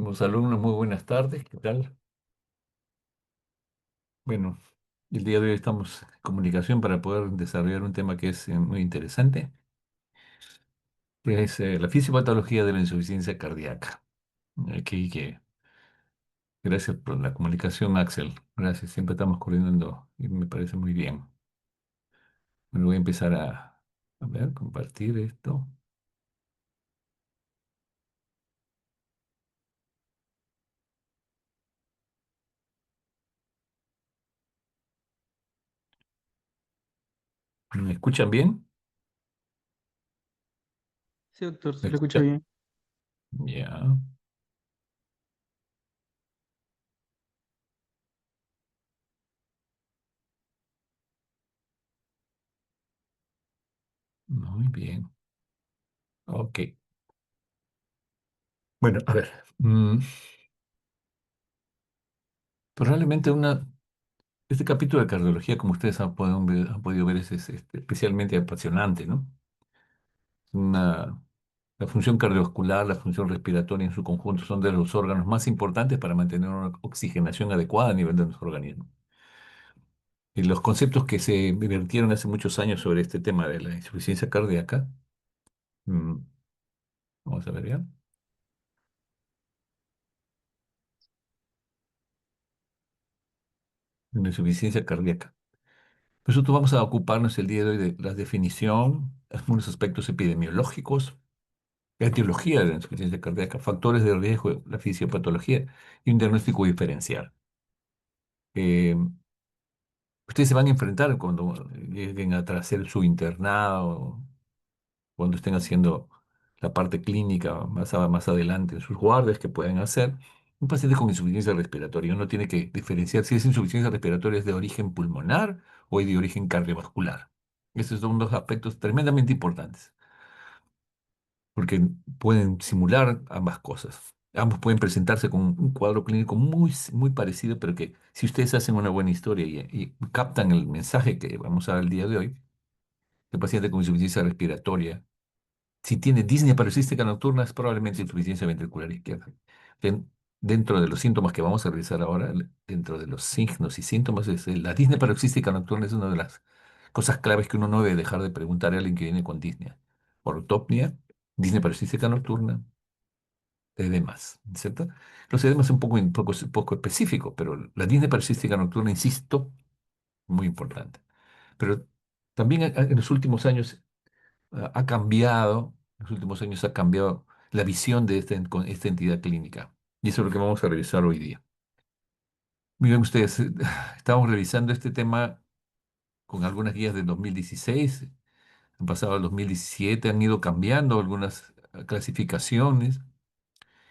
Los alumnos, muy buenas tardes, ¿qué tal? Bueno, el día de hoy estamos en comunicación para poder desarrollar un tema que es muy interesante, que es la fisiopatología de la insuficiencia cardíaca. Aquí que, gracias por la comunicación, Axel. Gracias, siempre estamos coordinando y me parece muy bien. Bueno, voy a empezar a ver, compartir esto. ¿Me escuchan bien? Sí, doctor, ¿Me se le escucha escuchan? bien. Ya, muy bien. Ok. Bueno, a ver. Probablemente este capítulo de cardiología, como ustedes han podido ver, es especialmente apasionante, ¿no? Una, la función cardiovascular, la función respiratoria en su conjunto son de los órganos más importantes para mantener una oxigenación adecuada a nivel de nuestro organismo. Y los conceptos que se vertieron hace muchos años sobre este tema de la insuficiencia cardíaca, mm, vamos a ver ya, la insuficiencia cardíaca. Por eso vamos a ocuparnos el día de hoy de la definición, algunos aspectos epidemiológicos, la etiología de la insuficiencia cardíaca, factores de riesgo, la fisiopatología y un diagnóstico diferencial. Eh, Ustedes se van a enfrentar cuando lleguen a hacer su internado, cuando estén haciendo la parte clínica más adelante en sus guardias que pueden hacer. Un paciente con insuficiencia respiratoria, uno tiene que diferenciar si es insuficiencia respiratoria es de origen pulmonar o es de origen cardiovascular. Esos son dos aspectos tremendamente importantes, porque pueden simular ambas cosas. Ambos pueden presentarse con un cuadro clínico muy parecido, pero que si ustedes hacen una buena historia y captan el mensaje que vamos a dar el día de hoy, el paciente con insuficiencia respiratoria, si tiene disnea paroxística nocturna, es probablemente insuficiencia ventricular izquierda. Den- Dentro de los síntomas que vamos a revisar ahora, dentro de los signos y síntomas, la disnea paroxística nocturna es una de las cosas claves que uno no debe dejar de preguntar a alguien que viene con disnea. Ortopnia, disnea paroxística nocturna, edemas, ¿cierto? Los edemas son un poco específicos, pero la disnea paroxística nocturna, insisto, muy importante. Pero también en los últimos años ha cambiado, en los últimos años ha cambiado la visión de con esta entidad clínica. Y eso es lo que vamos a revisar hoy día. Miren ustedes, estamos revisando este tema con algunas guías del 2016, han pasado al 2017, han ido cambiando algunas clasificaciones.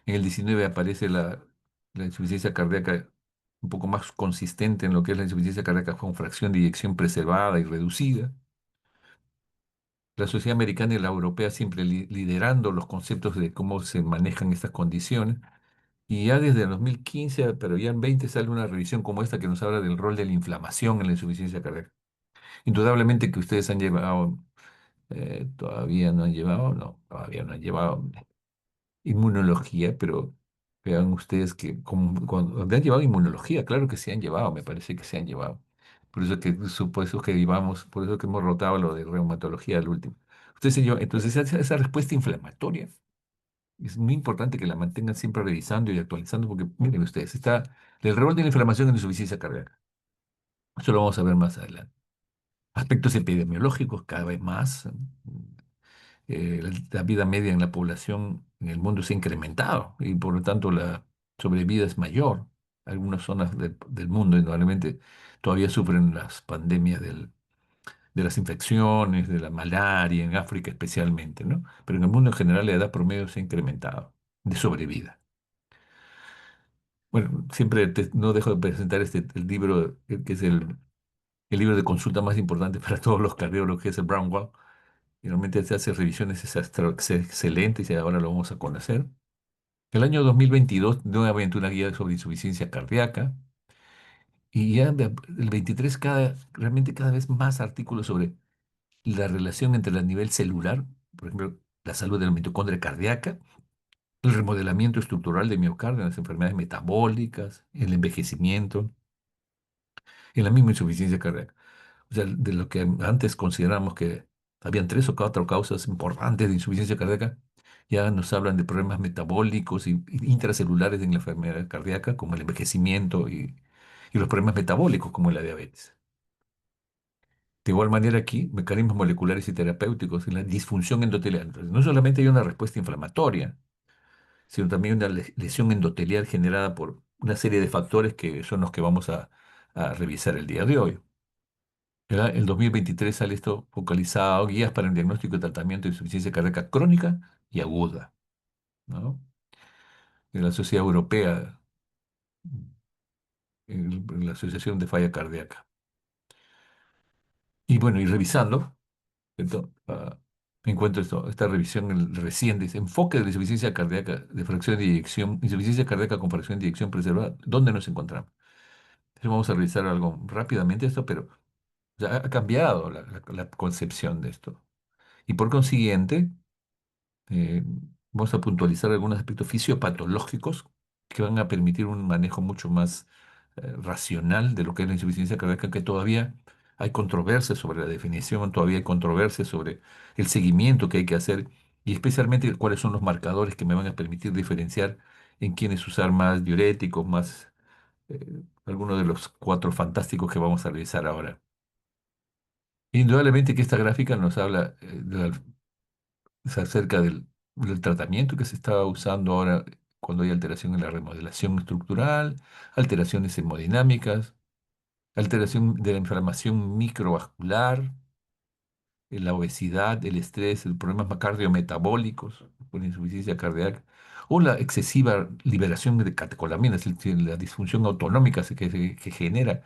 En el 19 aparece la insuficiencia cardíaca un poco más consistente en lo que es la insuficiencia cardíaca con fracción de eyección preservada y reducida. La sociedad americana y la europea siempre liderando los conceptos de cómo se manejan estas condiciones. Y ya desde el 2015, pero ya en 20 sale una revisión como esta que nos habla del rol de la inflamación en la insuficiencia cardíaca. Indudablemente que ustedes han llevado, todavía no han llevado inmunología, pero vean ustedes que cuando han llevado inmunología, claro que se han llevado, me parece que se han llevado. Por eso que llevamos, por eso que hemos rotado lo de reumatología al último. Entonces esa respuesta inflamatoria es muy importante que la mantengan siempre revisando y actualizando, porque miren ustedes, está el rol de la inflamación en la insuficiencia cardíaca. Eso lo vamos a ver más adelante. Aspectos epidemiológicos cada vez más. La vida media en la población en el mundo se ha incrementado y por lo tanto la sobrevida es mayor. Algunas zonas del mundo indudablemente todavía sufren las pandemias de las infecciones, de la malaria, en África especialmente, ¿no? Pero en el mundo en general la edad promedio se ha incrementado de sobrevida. Bueno, siempre no dejo de presentar el libro, que es el libro de consulta más importante para todos los cardiólogos, que es el Brown Wall. Y realmente se hace revisiones excelentes y ahora lo vamos a conocer. El año 2022, nuevamente una guía sobre insuficiencia cardíaca. Y ya el 23, realmente cada vez más artículos sobre la relación entre el nivel celular, por ejemplo, la salud de la mitocondria cardíaca el remodelamiento estructural de miocardio en las enfermedades metabólicas, el envejecimiento, en la misma insuficiencia cardíaca. O sea, de lo que antes consideramos que habían tres o cuatro causas importantes de insuficiencia cardíaca, ya nos hablan de problemas metabólicos y intracelulares en la enfermedad cardíaca, como el envejecimiento y los problemas metabólicos, como la diabetes. De igual manera aquí, mecanismos moleculares y terapéuticos en la disfunción endotelial. Entonces, no solamente hay una respuesta inflamatoria, sino también una lesión endotelial generada por una serie de factores que son los que vamos a revisar el día de hoy. ¿Verdad? El 2023 sale esto focalizado, guías para el diagnóstico y tratamiento de insuficiencia cardíaca crónica y aguda, ¿no? De la Sociedad Europea, en la Asociación de Falla Cardíaca. Y bueno, y revisando, encuentro esta revisión reciente, dice, enfoque de la insuficiencia cardíaca de fracción de eyección, insuficiencia cardíaca con fracción de eyección preservada, ¿dónde nos encontramos? Entonces vamos a revisar algo rápidamente esto, pero ya ha cambiado la concepción de esto. Y por consiguiente, eh, vamos a puntualizar algunos aspectos fisiopatológicos que van a permitir un manejo mucho más racional de lo que es la insuficiencia cardíaca, que todavía hay controversia sobre la definición, todavía hay controversia sobre el seguimiento que hay que hacer y especialmente cuáles son los marcadores que me van a permitir diferenciar en quiénes usar más diuréticos, más algunos de los cuatro fantásticos que vamos a revisar ahora. Indudablemente que esta gráfica nos habla es acerca del tratamiento que se está usando ahora cuando hay alteración en la remodelación estructural, alteraciones hemodinámicas, alteración de la inflamación microvascular, la obesidad, el estrés, los problemas cardiometabólicos por insuficiencia cardíaca, o la excesiva liberación de catecolaminas, es decir, la disfunción autonómica que genera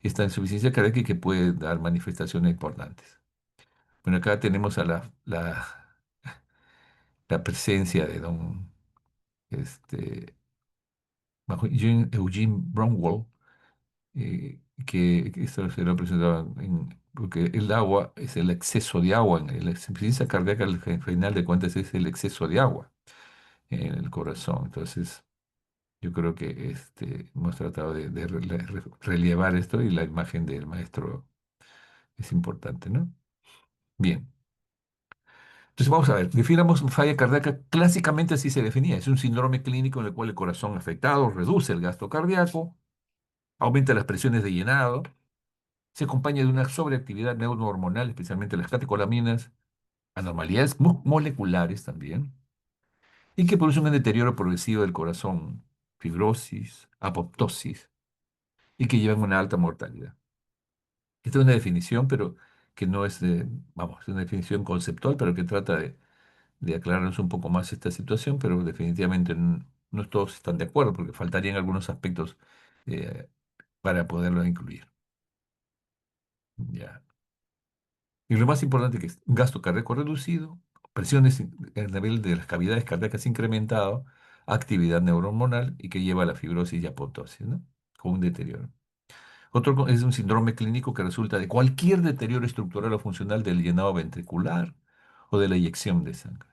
esta insuficiencia cardíaca y que puede dar manifestaciones importantes. Bueno, acá tenemos a la presencia de don bajo Eugene Bromwell, que esto se lo presentaba porque el agua es el exceso de agua, en la insuficiencia cardíaca al final de cuentas es el exceso de agua en el corazón. Entonces, yo creo que hemos tratado de relevar esto y la imagen del maestro es importante, ¿no? Bien. Entonces vamos a ver, definamos falla cardíaca, clásicamente así se definía, es un síndrome clínico en el cual el corazón afectado reduce el gasto cardíaco, aumenta las presiones de llenado, se acompaña de una sobreactividad neurohormonal, especialmente las catecolaminas, anormalidades moleculares también, y que produce un deterioro progresivo del corazón, fibrosis, apoptosis, y que llevan una alta mortalidad. Esta es una definición, pero que no es, vamos, es una definición conceptual, pero que trata de aclararnos un poco más esta situación, pero definitivamente no todos están de acuerdo, porque faltarían algunos aspectos eh, para poderlo incluir. Ya. Y lo más importante que es gasto cardíaco reducido, presiones en el nivel de las cavidades cardíacas incrementado, actividad neurohormonal y que lleva a la fibrosis y apoptosis, ¿no? Con un deterioro. Es un síndrome clínico que resulta de cualquier deterioro estructural o funcional del llenado ventricular o de la eyección de sangre.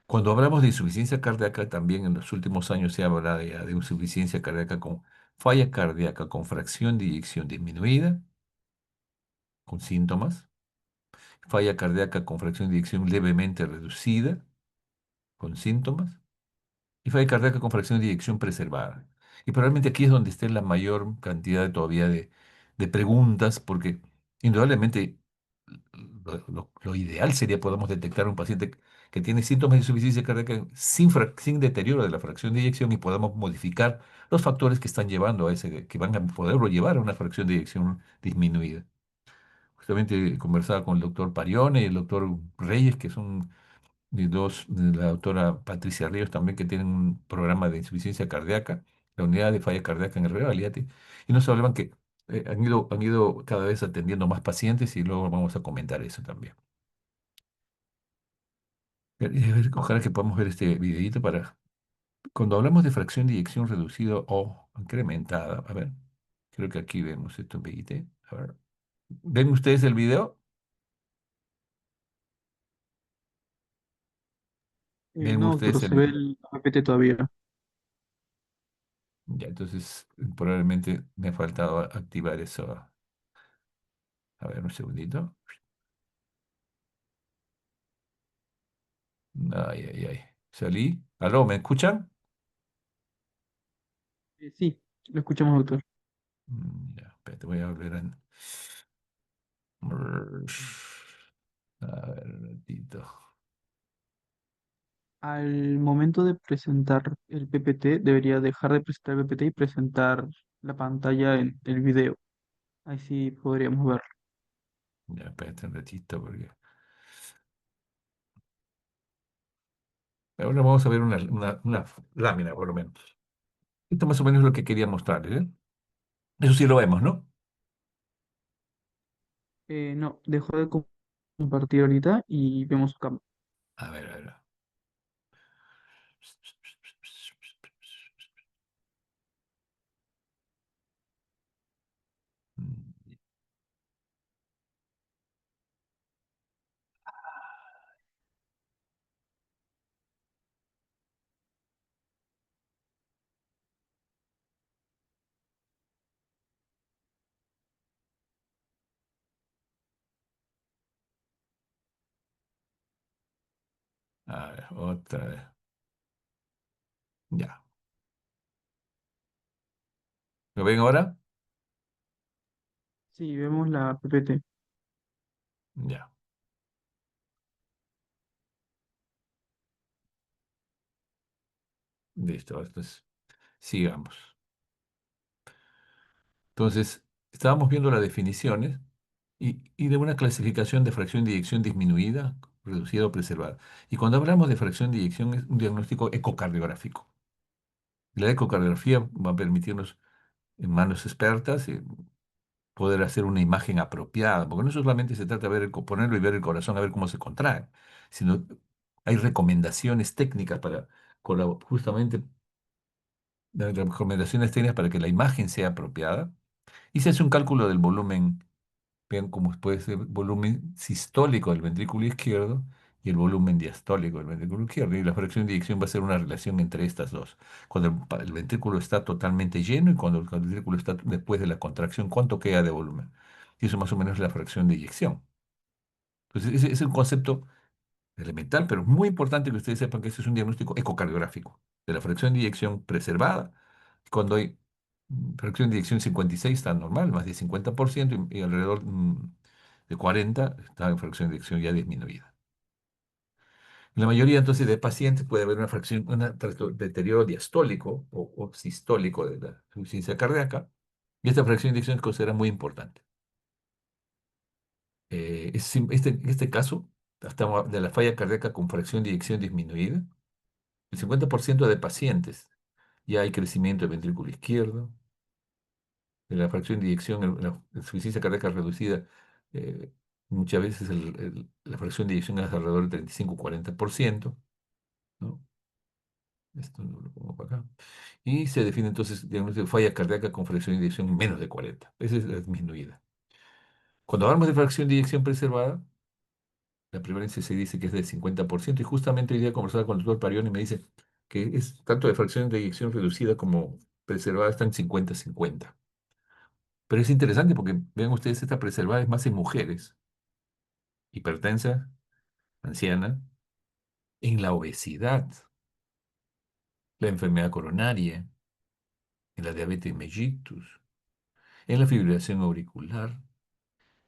Cuando hablamos de insuficiencia cardíaca, también en los últimos años se habla de insuficiencia cardíaca con falla cardíaca con fracción de eyección disminuida, con síntomas, falla cardíaca con fracción de eyección levemente reducida, con síntomas, y falla cardíaca con fracción de eyección preservada. Y probablemente aquí es donde esté la mayor cantidad todavía de preguntas, porque indudablemente lo ideal sería podamos detectar un paciente que tiene síntomas de insuficiencia cardíaca sin deterioro de la fracción de eyección y podamos modificar los factores que están llevando a ese, que van a poderlo llevar a una fracción de eyección disminuida. Justamente conversaba con el doctor Parione y el doctor Reyes, que son de la doctora Patricia Ríos también, que tienen un programa de insuficiencia cardíaca, la unidad de falla cardíaca en el Real Aliati, y nos hablaban que han ido cada vez atendiendo más pacientes y luego vamos a comentar eso también. Ojalá que podamos ver este videito para, cuando hablamos de fracción de eyección reducida o incrementada, a ver, creo que aquí vemos esto en videito. A ver, ¿ven ustedes el video? ¿Ven No, ustedes doctor, se ve el...? el APT todavía. Ya, entonces probablemente me ha faltado activar eso. A ver, un segundito. Ay, ay, ay. Salí. ¿Aló? ¿Me escuchan? Sí, lo escuchamos, doctor. Ya, espérate, voy a volver a... A ver, un ratito. Al momento de presentar el PPT, debería dejar de presentar el PPT y presentar la pantalla en el video. Ahí sí podríamos ver. Ya, espérate un ratito porque... Ahora vamos a ver una lámina, por lo menos. Esto más o menos es lo que quería mostrarles, ¿eh? Eso sí lo vemos, ¿no? No, dejo de compartir ahorita y vemos su cámara. A ver, a ver. A ver, otra vez. Ya. ¿Lo ven ahora? Sí, vemos la PPT. Ya. Listo. Entonces, sigamos. Entonces, estábamos viendo las definiciones y de una clasificación de fracción de eyección disminuida, reducida o preservada. Y cuando hablamos de fracción de eyección es un diagnóstico ecocardiográfico. La ecocardiografía va a permitirnos, en manos expertas, poder hacer una imagen apropiada, porque no solamente se trata de ver ponerlo y ver el corazón a ver cómo se contrae, sino hay recomendaciones técnicas para justamente las recomendaciones técnicas para que la imagen sea apropiada y se hace un cálculo del volumen. Vean cómo puede ser volumen sistólico del ventrículo izquierdo y el volumen diastólico del ventrículo izquierdo. Y la fracción de eyección va a ser una relación entre estas dos. Cuando el ventrículo está totalmente lleno y cuando el ventrículo está después de la contracción, ¿cuánto queda de volumen? Y eso más o menos es la fracción de eyección. Entonces, ese es un concepto elemental, pero muy importante que ustedes sepan que ese es un diagnóstico ecocardiográfico de la fracción de eyección preservada. Cuando hay fracción de eyección 56 está normal, más de 50%, y alrededor de 40 está en fracción de eyección ya disminuida. En la mayoría entonces de pacientes puede haber una fracción, un deterioro diastólico o sistólico de la insuficiencia cardíaca, y esta fracción de eyección se considera muy importante. En este caso, estamos de la falla cardíaca con fracción de eyección disminuida. El 50% de pacientes ya hay crecimiento del ventrículo izquierdo, de la fracción de eyección, la insuficiencia cardíaca reducida, eh, muchas veces la fracción de eyección es alrededor del 35-40%, ¿no? Esto lo pongo para acá. Y se define entonces diagnóstico de falla cardíaca con fracción de eyección menos de 40. Esa es la disminuida. Cuando hablamos de fracción de eyección preservada, la prevalencia se dice que es del 50%, y justamente hoy día conversaba con el doctor Parioni y me dice que es tanto de fracción de eyección reducida como preservada están 50-50. Pero es interesante porque vean ustedes, esta preservada es más en mujeres, hipertensa, anciana, en la obesidad, la enfermedad coronaria, en la diabetes mellitus, en la fibrilación auricular.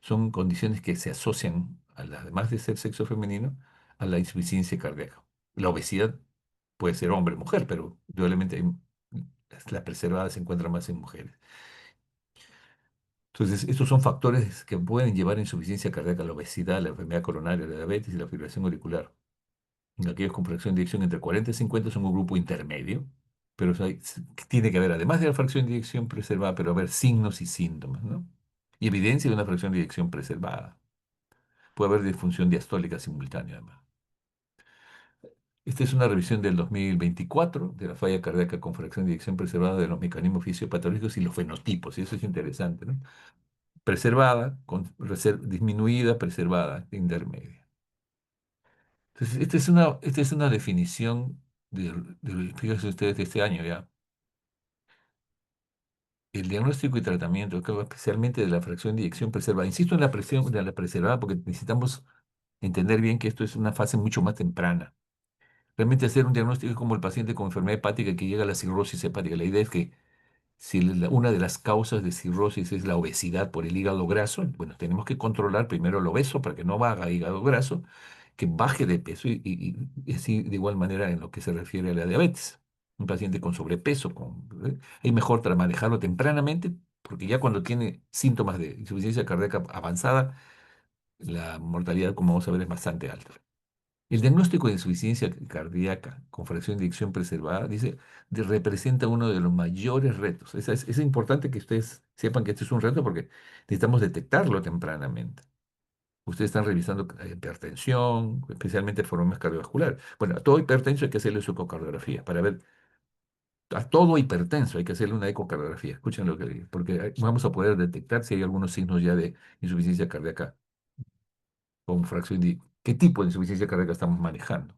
Son condiciones que se asocian, además de ser sexo femenino, a la insuficiencia cardíaca. La obesidad puede ser hombre o mujer, pero probablemente la preservada se encuentra más en mujeres. Entonces, estos son factores que pueden llevar a insuficiencia cardíaca, la obesidad, la enfermedad coronaria, la diabetes y la fibrilación auricular. En aquellos con fracción de eyección entre 40 y 50 son un grupo intermedio, pero tiene que haber, además de la fracción de eyección preservada, pero haber signos y síntomas, ¿no? Y evidencia de una fracción de eyección preservada. Puede haber disfunción diastólica simultánea, además. Esta es una revisión del 2024 de la falla cardíaca con fracción de eyección preservada de los mecanismos fisiopatológicos y los fenotipos, y eso es interesante, ¿no? Preservada, disminuida, preservada, intermedia. Entonces, esta es una definición fíjense ustedes, de este año ya. El diagnóstico y tratamiento, creo, especialmente de la fracción de eyección preservada. Insisto en la presión de la preservada porque necesitamos entender bien que esto es una fase mucho más temprana. Realmente hacer un diagnóstico es como el paciente con enfermedad hepática que llega a la cirrosis hepática. La idea es que si una de las causas de cirrosis es la obesidad por el hígado graso, bueno, tenemos que controlar primero el obeso para que no haga hígado graso, que baje de peso y así de igual manera en lo que se refiere a la diabetes. Un paciente con sobrepeso, es mejor manejarlo tempranamente porque ya cuando tiene síntomas de insuficiencia cardíaca avanzada, la mortalidad, como vamos a ver, es bastante alta. El diagnóstico de insuficiencia cardíaca con fracción de eyección preservada, dice, representa uno de los mayores retos. Es importante que ustedes sepan que este es un reto porque necesitamos detectarlo tempranamente. Ustedes están revisando hipertensión, especialmente problemas cardiovasculares. Bueno, a todo hipertenso hay que hacerle su ecocardiografía para ver, a todo hipertenso hay que hacerle una ecocardiografía. Escuchen lo que digo, porque vamos a poder detectar si hay algunos signos ya de insuficiencia cardíaca con fracción de... ¿Qué tipo de insuficiencia cardíaca estamos manejando?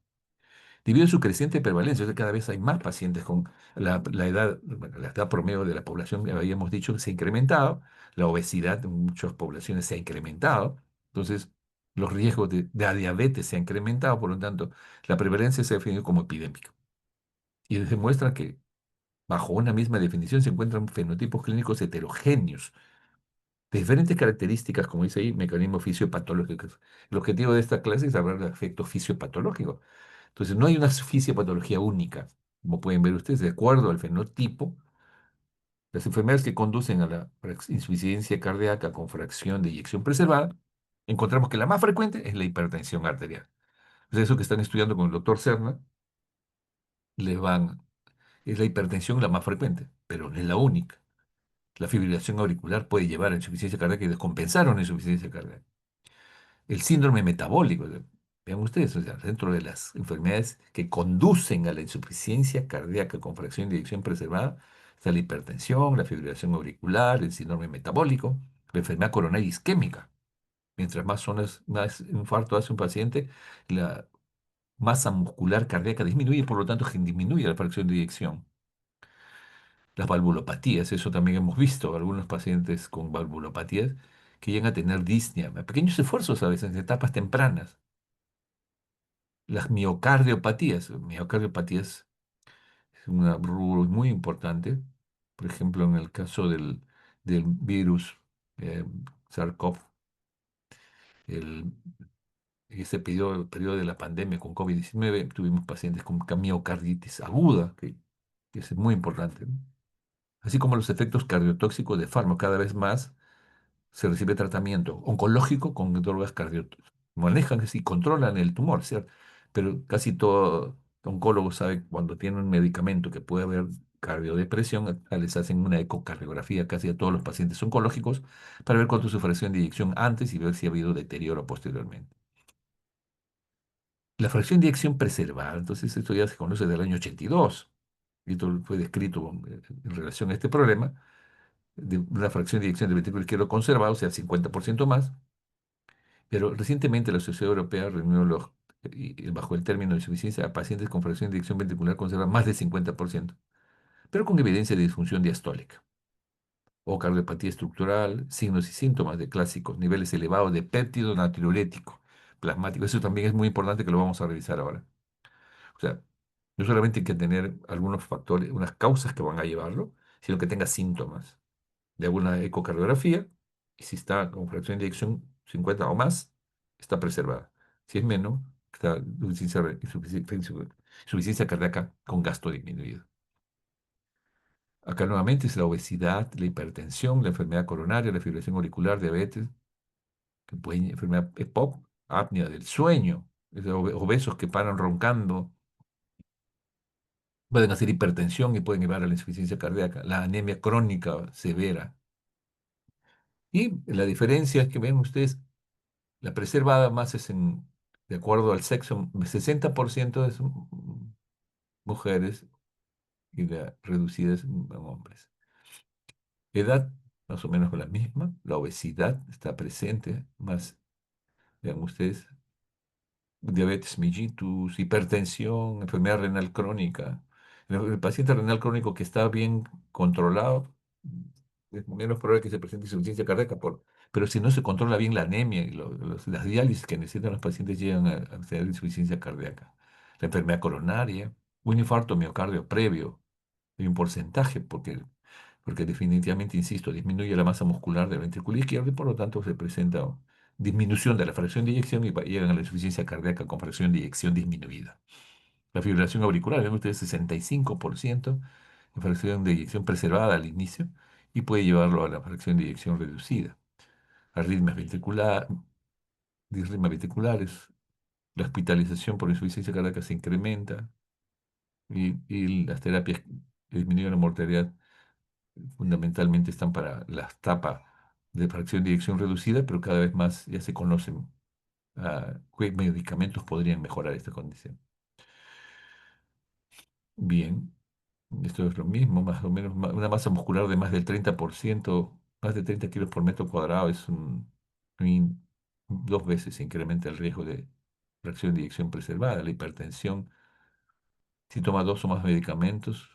Debido a su creciente prevalencia, o sea, cada vez hay más pacientes con la edad, bueno, la edad promedio de la población, que habíamos dicho, se ha incrementado, la obesidad en muchas poblaciones se ha incrementado, entonces los riesgos de la diabetes se han incrementado, por lo tanto, la prevalencia se ha definido como epidémica. Y demuestra que bajo una misma definición se encuentran fenotipos clínicos heterogéneos, de diferentes características, como dice ahí, mecanismos fisiopatológicos. El objetivo de esta clase es hablar de efectos fisiopatológicos. Entonces, no hay una fisiopatología única, como pueden ver ustedes, de acuerdo al fenotipo. Las enfermedades que conducen a la insuficiencia cardíaca con fracción de eyección preservada, encontramos que la más frecuente es la hipertensión arterial. Es eso que están estudiando con el doctor Serna, les van, es la hipertensión la más frecuente, pero no es la única. La fibrilación auricular puede llevar a insuficiencia cardíaca y descompensar una insuficiencia cardíaca. El síndrome metabólico, vean ustedes, o sea, dentro de las enfermedades que conducen a la insuficiencia cardíaca con fracción de eyección preservada, está la hipertensión, la fibrilación auricular, el síndrome metabólico, la enfermedad coronaria isquémica. Mientras más zonas, más infarto hace un paciente, la masa muscular cardíaca disminuye, por lo tanto disminuye la fracción de eyección. Las valvulopatías, eso también hemos visto, algunos pacientes con valvulopatías que llegan a tener disnea, pequeños esfuerzos a veces en etapas tempranas. Las miocardiopatías es un rubro muy importante. Por ejemplo, en el caso del virus eh, SARS-CoV, el, en ese periodo de la pandemia con COVID-19, tuvimos pacientes con miocarditis aguda, que es muy importante, ¿no? Así como los efectos cardiotóxicos de fármacos cada vez más se recibe tratamiento oncológico con drogas manejan y controlan el tumor, ¿cierto? Pero casi todo oncólogo sabe cuando tiene un medicamento que puede haber cardiodepresión, les hacen una ecocardiografía casi a todos los pacientes oncológicos para ver cuánto es su fracción de eyección antes y ver si ha habido deterioro posteriormente. La fracción de eyección preservada, entonces esto ya se conoce del año 82, y esto fue descrito en relación a este problema de una fracción de eyección del ventrículo izquierdo conservado, o sea, 50% más. Pero recientemente la Sociedad Europea reunió bajo el término de insuficiencia a pacientes con fracción de eyección ventricular conservada más del 50%, pero con evidencia de disfunción diastólica o cardiopatía estructural, signos y síntomas de clásicos, niveles elevados de péptido natriurético plasmático. Eso también es muy importante que lo vamos a revisar ahora. O sea, no solamente hay que tener algunos factores, unas causas que van a llevarlo, sino que tenga síntomas de alguna ecocardiografía, y si está con fracción de eyección 50 o más, está preservada. Si es menos, está insuficiencia cardíaca con gasto disminuido. Acá nuevamente es la obesidad, la hipertensión, la enfermedad coronaria, la fibrilación auricular, diabetes, enfermedad EPOC, apnea del sueño, obesos que paran roncando, pueden hacer hipertensión y pueden llevar a la insuficiencia cardíaca, la anemia crónica severa. Y la diferencia es que ven ustedes, la preservada más es de acuerdo al sexo, 60% es mujeres y la reducida es en hombres. Edad, más o menos la misma. La obesidad está presente, más, vean ustedes, diabetes mellitus, hipertensión, enfermedad renal crónica. El paciente renal crónico que está bien controlado, es menos probable que se presente insuficiencia cardíaca, pero si no se controla bien la anemia y las diálisis que necesitan los pacientes llegan a tener insuficiencia cardíaca. La enfermedad coronaria, un infarto miocardio previo, hay un porcentaje, porque definitivamente, insisto, disminuye la masa muscular del ventrículo izquierdo y por lo tanto se presenta disminución de la fracción de eyección y llegan a la insuficiencia cardíaca con fracción de eyección disminuida. La fibrilación auricular, ven ustedes, 65% de fracción de eyección preservada al inicio y puede llevarlo a la fracción de eyección reducida. Arritmias disritmias ventriculares, la hospitalización por insuficiencia cardíaca se incrementa y las terapias que disminuyen la mortalidad fundamentalmente están para las tapas de fracción de eyección reducida, pero cada vez más ya se conocen qué medicamentos podrían mejorar esta condición. Bien, esto es lo mismo, más o menos una masa muscular de más del 30%, más de 30 kilos por metro cuadrado es dos veces se incrementa el riesgo de fracción de eyección preservada, la hipertensión, si toma dos o más medicamentos,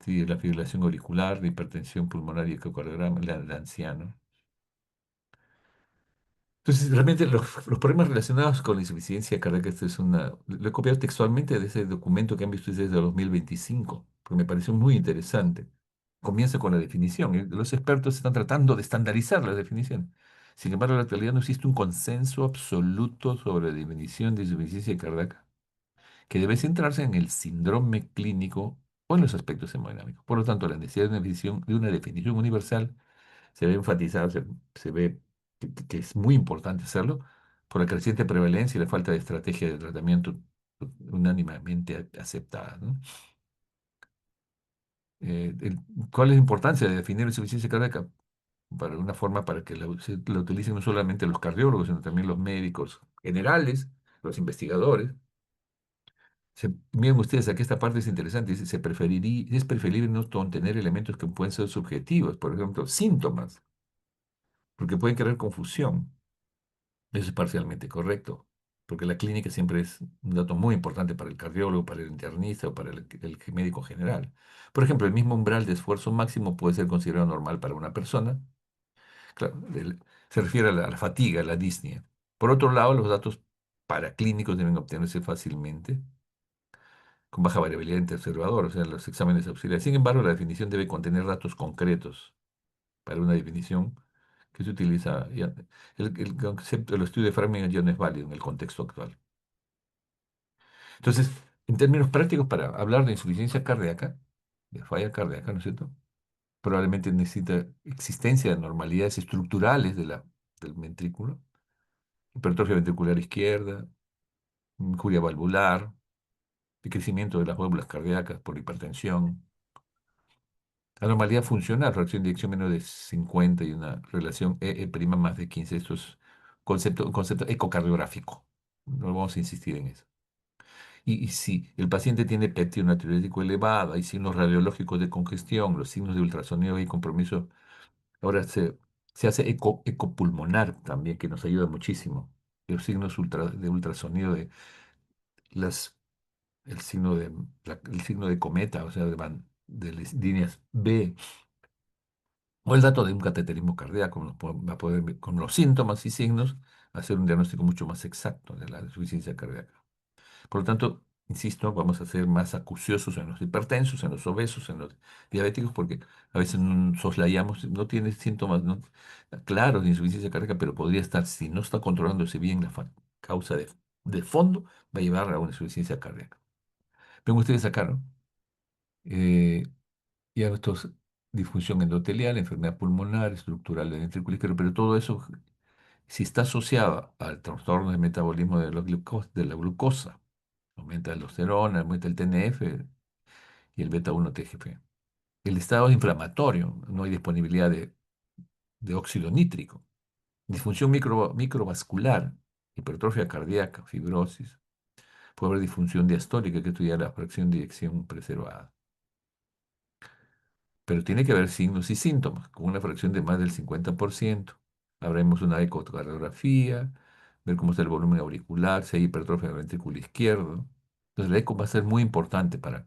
si la fibrilación auricular, la hipertensión pulmonar y ecocardiograma, el anciano. Entonces, realmente los problemas relacionados con la insuficiencia cardíaca, esto es lo he copiado textualmente de ese documento que han visto ustedes de 2025, porque me pareció muy interesante. Comienza con la definición. Los expertos están tratando de estandarizar la definición. Sin embargo, en la actualidad no existe un consenso absoluto sobre la definición de insuficiencia cardíaca, que debe centrarse en el síndrome clínico o en los aspectos hemodinámicos. Por lo tanto, la necesidad de una definición universal se ve enfatizado, se ve que es muy importante hacerlo por la creciente prevalencia y la falta de estrategia de tratamiento unánimemente aceptada, ¿no? Eh, el- ¿Cuál es la importancia de definir la insuficiencia cardíaca? Para una forma para que la utilicen no solamente los cardiólogos, sino también los médicos generales, los investigadores. Miren ustedes, aquí esta parte es interesante. Dice, es preferible no tener elementos que pueden ser subjetivos, por ejemplo, síntomas, porque pueden crear confusión. Eso es parcialmente correcto, porque la clínica siempre es un dato muy importante para el cardiólogo, para el internista o para el médico general. Por ejemplo, el mismo umbral de esfuerzo máximo puede ser considerado normal para una persona. Claro, se refiere a la fatiga, a la disnea. Por otro lado, los datos paraclínicos deben obtenerse fácilmente, con baja variabilidad interobservador, o sea, los exámenes auxiliares. Sin embargo, la definición debe contener datos concretos para una definición que se utiliza. El concepto del estudio de Framingham ya no es válido en el contexto actual. Entonces, en términos prácticos, para hablar de insuficiencia cardíaca, de falla cardíaca, ¿no es cierto? Probablemente necesita existencia de anormalidades estructurales del ventrículo, hipertrofia ventricular izquierda, injuria valvular, el crecimiento de las válvulas cardíacas por hipertensión, anormalidad funcional, fracción de eyección menos de 50 y una relación EE' más de 15. Esto es un concepto ecocardiográfico. No vamos a insistir en eso. Y si el paciente tiene PET natriurético elevado, hay signos radiológicos de congestión, los signos de ultrasonido y compromiso, ahora se hace ecopulmonar también, que nos ayuda muchísimo. Los signos de ultrasonido, las, el signo de cometa, o sea, de las líneas B, o el dato de un cateterismo cardíaco, va a poder, con los síntomas y signos, hacer un diagnóstico mucho más exacto de la insuficiencia cardíaca. Por lo tanto, insisto, vamos a ser más acuciosos en los hipertensos, en los obesos, en los diabéticos, porque a veces soslayamos, no tiene síntomas claros de insuficiencia cardíaca, pero podría estar, si no está controlándose bien la causa de fondo, va a llevar a una insuficiencia cardíaca. Ven ustedes acá, ¿no? Eh, ya esto es disfunción endotelial, enfermedad pulmonar, estructural de ventrículo izquierdo, pero todo eso, si está asociado al trastorno de metabolismo de la glucosa, aumenta la aldosterona, aumenta el TNF y el beta 1 TGP. El estado es inflamatorio, no hay disponibilidad de óxido nítrico. Disfunción microvascular, hipertrofia cardíaca, fibrosis. Puede haber disfunción diastólica, que estudia la fracción de eyección preservada. Pero tiene que haber signos y síntomas, con una fracción de más del 50%. Habremos una ecocardiografía, ver cómo está el volumen auricular, si hay hipertrofia del ventrículo izquierdo. Entonces, la eco va a ser muy importante para...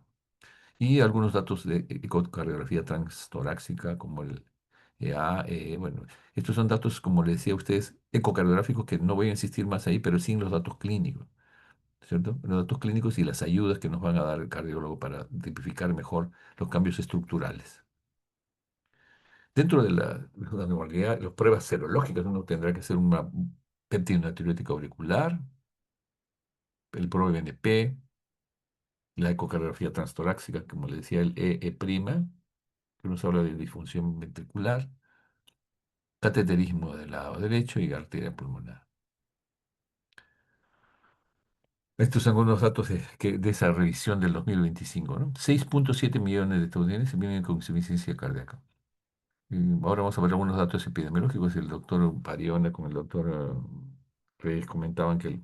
Y algunos datos de ecocardiografía transtorácica, como el EA, bueno, estos son datos, como les decía a ustedes, ecocardiográficos, que no voy a insistir más ahí, pero sí en los datos clínicos, ¿cierto? Los datos clínicos y las ayudas que nos van a dar el cardiólogo para tipificar mejor los cambios estructurales. Dentro de la normalidad, las pruebas serológicas, uno tendrá que hacer una péptido natriurético auricular, el ProBNP, la ecocardiografía transtorácica, como le decía, el EE', que nos habla de disfunción ventricular, cateterismo del lado derecho y arteria pulmonar. Estos son algunos datos de esa revisión del 2025, ¿no? 6,7 millones de estadounidenses viven con insuficiencia cardíaca. Y ahora vamos a ver algunos datos epidemiológicos. El doctor Pariona con el doctor Reyes comentaban que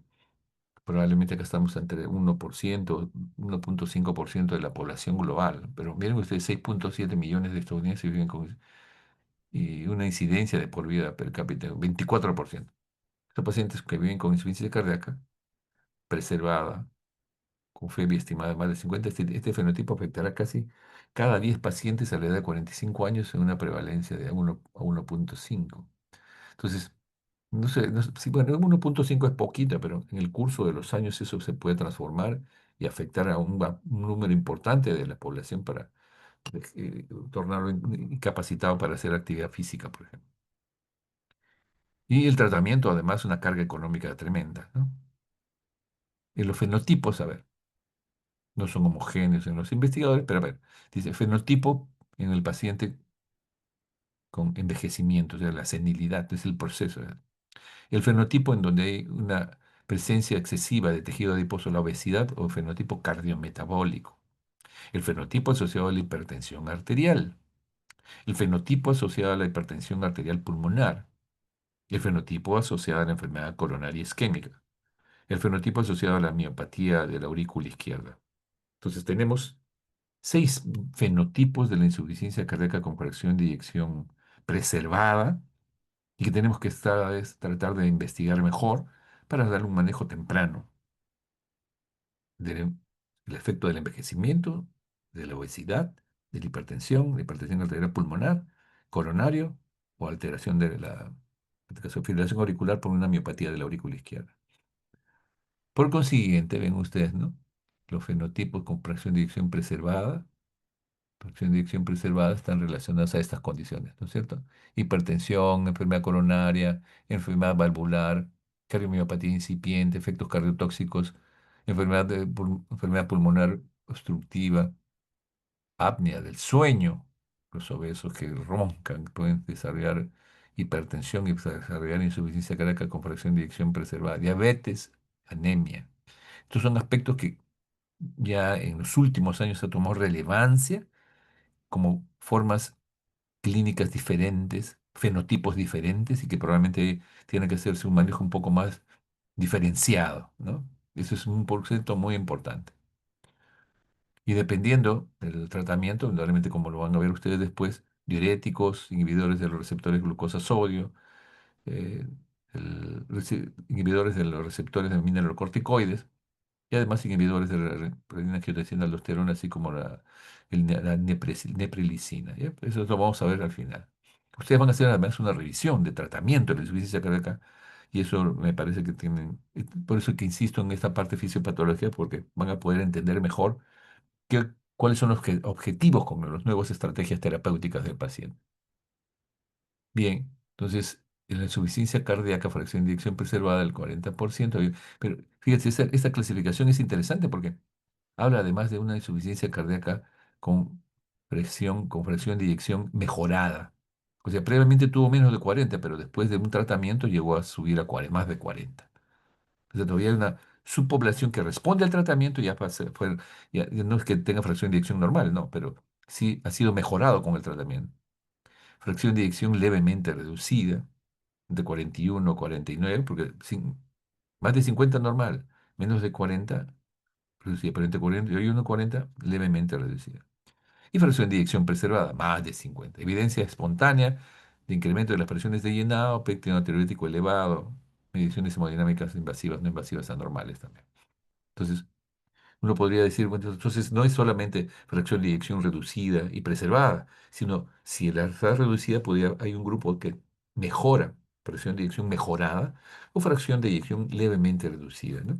probablemente acá estamos entre 1%, 1,5% de la población global. Pero miren ustedes, 6,7 millones de estadounidenses viven con y una incidencia de por vida per cápita de 24%. Estos pacientes que viven con insuficiencia cardíaca preservada, con FEBI estimada de más de 50, este fenotipo afectará casi cada 10 pacientes a la edad de 45 años en una prevalencia de 1 a 1,5. Entonces, no sé, sí, bueno, 1,5 es poquita, pero en el curso de los años eso se puede transformar y afectar a un número importante de la población para tornarlo incapacitado para hacer actividad física, por ejemplo. Y el tratamiento, además, una carga económica tremenda, ¿no? Y los fenotipos, a ver, no son homogéneos en los investigadores, pero a ver, dice fenotipo en el paciente con envejecimiento, o sea, la senilidad, es el proceso. El fenotipo en donde hay una presencia excesiva de tejido adiposo, la obesidad o fenotipo cardiometabólico. El fenotipo asociado a la hipertensión arterial. El fenotipo asociado a la hipertensión arterial pulmonar. El fenotipo asociado a la enfermedad coronaria isquémica. El fenotipo asociado a la miopatía de la aurícula izquierda. Entonces tenemos 6 fenotipos de la insuficiencia cardíaca con fracción de eyección preservada y que tenemos que tratar de investigar mejor para darle un manejo temprano del el efecto del envejecimiento, de la obesidad, de la hipertensión arterial pulmonar, coronario o alteración de en este caso, fibrilación auricular por una miopatía de la aurícula izquierda. Por consiguiente, ven ustedes, ¿no? Los fenotipos con fracción de eyección preservada, fracción de eyección preservada están relacionadas a estas condiciones, ¿no es cierto? Hipertensión, enfermedad coronaria, enfermedad valvular, cardiomiopatía incipiente, efectos cardiotóxicos, enfermedad pulmonar obstructiva, apnea del sueño, los obesos que roncan pueden desarrollar hipertensión y desarrollar insuficiencia cardíaca con fracción de eyección preservada, diabetes, anemia. Estos son aspectos que ya en los últimos años se tomó relevancia como formas clínicas diferentes, fenotipos diferentes y que probablemente tiene que hacerse un manejo un poco más diferenciado, ¿no? Eso es un porcentaje muy importante. Y dependiendo del tratamiento, indudablemente como lo van a ver ustedes después, diuréticos, inhibidores de los receptores glucosa-sodio, eh, inhibidores de los receptores de mineralocorticoides, y además inhibidores de la renina-angiotensina aldosterona, así como la neprilicina. ¿Ya? Eso lo vamos a ver al final. Ustedes van a hacer además una revisión de tratamiento de la insuficiencia cardíaca y eso me parece que tienen, por eso que insisto en esta parte de fisiopatología, porque van a poder entender mejor cuáles son los objetivos con las nuevas estrategias terapéuticas del paciente. Bien, entonces, en la insuficiencia cardíaca, fracción de eyección preservada del 40%, pero fíjate, esta clasificación es interesante porque habla además de una insuficiencia cardíaca con con fracción de eyección mejorada. O sea, previamente tuvo menos de 40, pero después de un tratamiento llegó a subir a más de 40. O sea, todavía hay una subpoblación que responde al tratamiento, ya no es que tenga fracción de eyección normal, no, pero sí ha sido mejorado con el tratamiento. Fracción de eyección levemente reducida, de 41 a 49, porque más de 50 normal, menos de 40 reducida, pero entre 41 y 40 levemente reducida. Y fracción de eyección preservada, más de 50. Evidencia espontánea de incremento de las presiones de llenado, péptido natriurético elevado. mediciones hemodinámicas invasivas, no invasivas anormales también. Entonces, uno podría decir, bueno, entonces no es solamente fracción de eyección reducida y preservada, sino si la está reducida, hay un grupo que mejora, fracción de eyección mejorada o fracción de eyección levemente reducida, ¿no?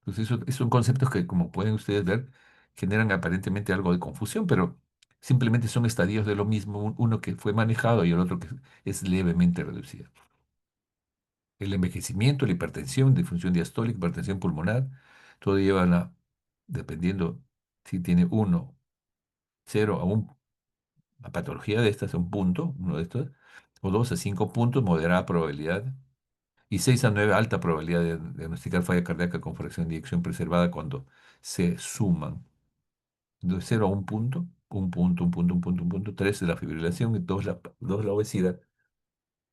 Entonces, son conceptos que, como pueden ustedes ver, generan aparentemente algo de confusión, pero simplemente son estadios de lo mismo, uno que fue manejado y el otro que es levemente reducido. El envejecimiento, la hipertensión, disfunción diastólica, hipertensión pulmonar, todo lleva a dependiendo si tiene uno, cero a una patología de estas, un punto, uno de estos, o 2 a 5 puntos, moderada probabilidad, y 6 a 9 alta probabilidad de diagnosticar falla cardíaca con fracción de eyección preservada cuando se suman. De 0 a 1 punto, un punto, un punto, un punto, un punto, 3 de la fibrilación y 2 la obesidad.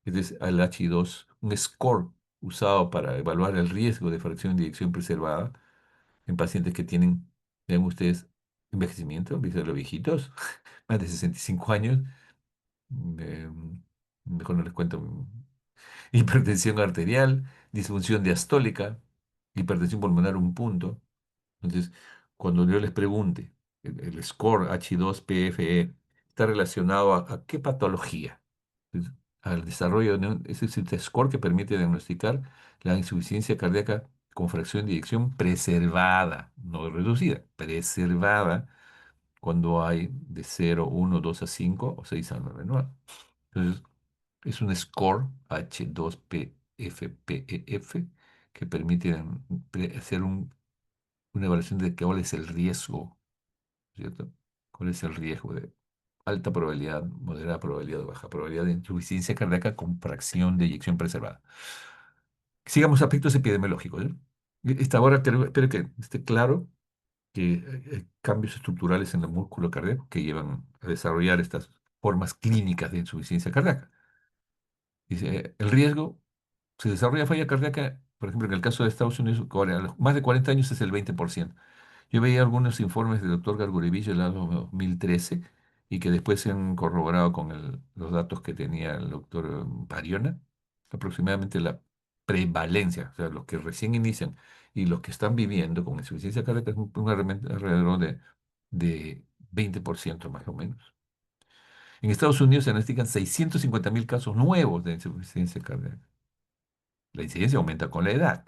Es al H2, un score usado para evaluar el riesgo de fracción de eyección preservada en pacientes que tienen, vean ustedes, envejecimiento, ¿viste? Los viejitos, más de 65 años, eh, mejor no les cuento, hipertensión arterial, disfunción diastólica, hipertensión pulmonar un punto. Entonces, cuando yo les pregunte, el score H2PFE está relacionado a qué patología. Entonces, al desarrollo ese es el score que permite diagnosticar la insuficiencia cardíaca con fracción de eyección preservada, no reducida, preservada, cuando hay de 0, 1, 2 a 5 o 6 a 9, ¿no? Entonces, es un score H2PFPEF que permite hacer una evaluación de cuál es el riesgo, ¿cierto? ¿Cuál es el riesgo de alta probabilidad, moderada probabilidad o baja probabilidad de insuficiencia cardíaca con fracción de eyección preservada? Sigamos aspectos epidemiológicos, ¿eh? Esta ahora espero que esté claro que hay cambios estructurales en el músculo cardíaco que llevan a desarrollar estas formas clínicas de insuficiencia cardíaca. Dice, el riesgo se desarrolla falla cardíaca, por ejemplo, en el caso de Estados Unidos, a los más de 40 años es el 20%. Yo veía algunos informes del doctor Gargurevich del año 2013 y que después se han corroborado con los datos que tenía el doctor Pariona. Aproximadamente la prevalencia, o sea, los que recién inician y los que están viviendo con insuficiencia cardíaca es alrededor de 20% más o menos. En Estados Unidos se diagnostican 650.000 casos nuevos de insuficiencia cardíaca. La incidencia aumenta con la edad.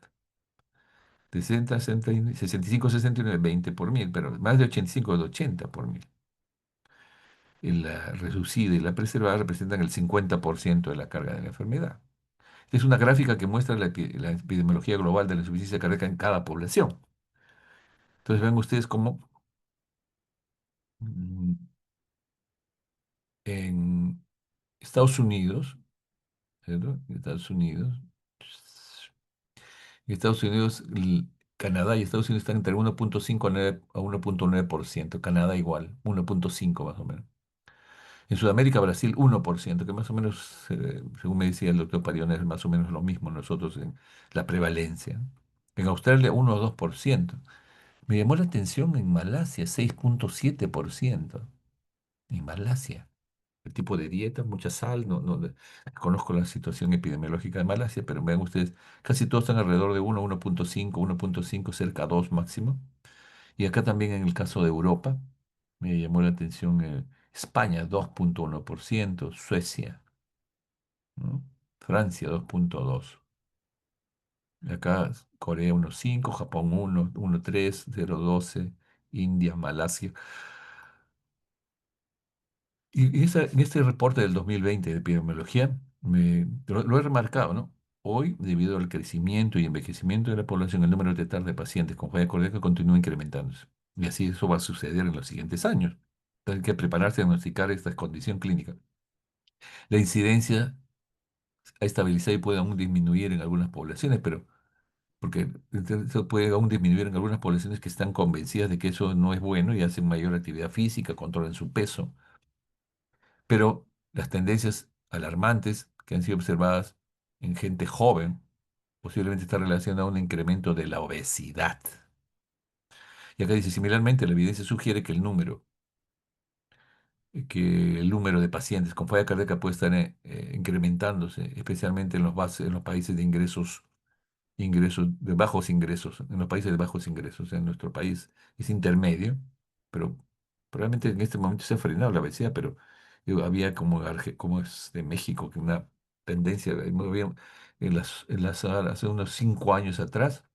60, 60, 65, 69, 20 por mil, pero más de 85 de 80 por mil. Y la reducida y la preservada representan el 50% de la carga de la enfermedad. Es una gráfica que muestra la epidemiología global de la insuficiencia cardíaca en cada población. Entonces ven ustedes cómo mm, en Estados Unidos, ¿cierto? En Estados Unidos, Canadá y Estados Unidos están entre 1.5 a 1.9%. Canadá igual, 1.5 más o menos. En Sudamérica, Brasil, 1%, que más o menos, según me decía el doctor Parione, es más o menos lo mismo nosotros en la prevalencia. En Australia, 1 o 2%. Me llamó la atención en Malasia, 6.7%. En Malasia. El tipo de dieta, mucha sal, no conozco la situación epidemiológica de Malasia, pero vean ustedes, casi todos están alrededor de 1, 1.5, 1.5, cerca a 2 máximo. Y acá también en el caso de Europa, me llamó la atención España 2.1%, Suecia, ¿no? Francia 2.2%. Acá Corea 1.5%, Japón 1, 1.3, 0.12, India, Malasia. Y en este reporte del 2020 de epidemiología, lo he remarcado, ¿no? Hoy, debido al crecimiento y envejecimiento de la población, el número total de pacientes con falla cardíaca continúa incrementándose. Y así eso va a suceder en los siguientes años. Entonces, hay que prepararse a diagnosticar esta condición clínica. La incidencia ha estabilizado y puede aún disminuir en algunas poblaciones, pero porque eso puede aún disminuir en algunas poblaciones que están convencidas de que eso no es bueno y hacen mayor actividad física, controlan su peso, pero las tendencias alarmantes que han sido observadas en gente joven posiblemente están relacionadas a un incremento de la obesidad. Y acá dice, similarmente, la evidencia sugiere que el número de pacientes con falla cardíaca puede estar incrementándose, especialmente en los países de ingresos ingresos, de bajos ingresos, en los países de bajos ingresos. En nuestro país es intermedio, pero probablemente en este momento se ha frenado la obesidad, pero había como, como es de México, que una tendencia, muy bien, hace unos 5 años atrás,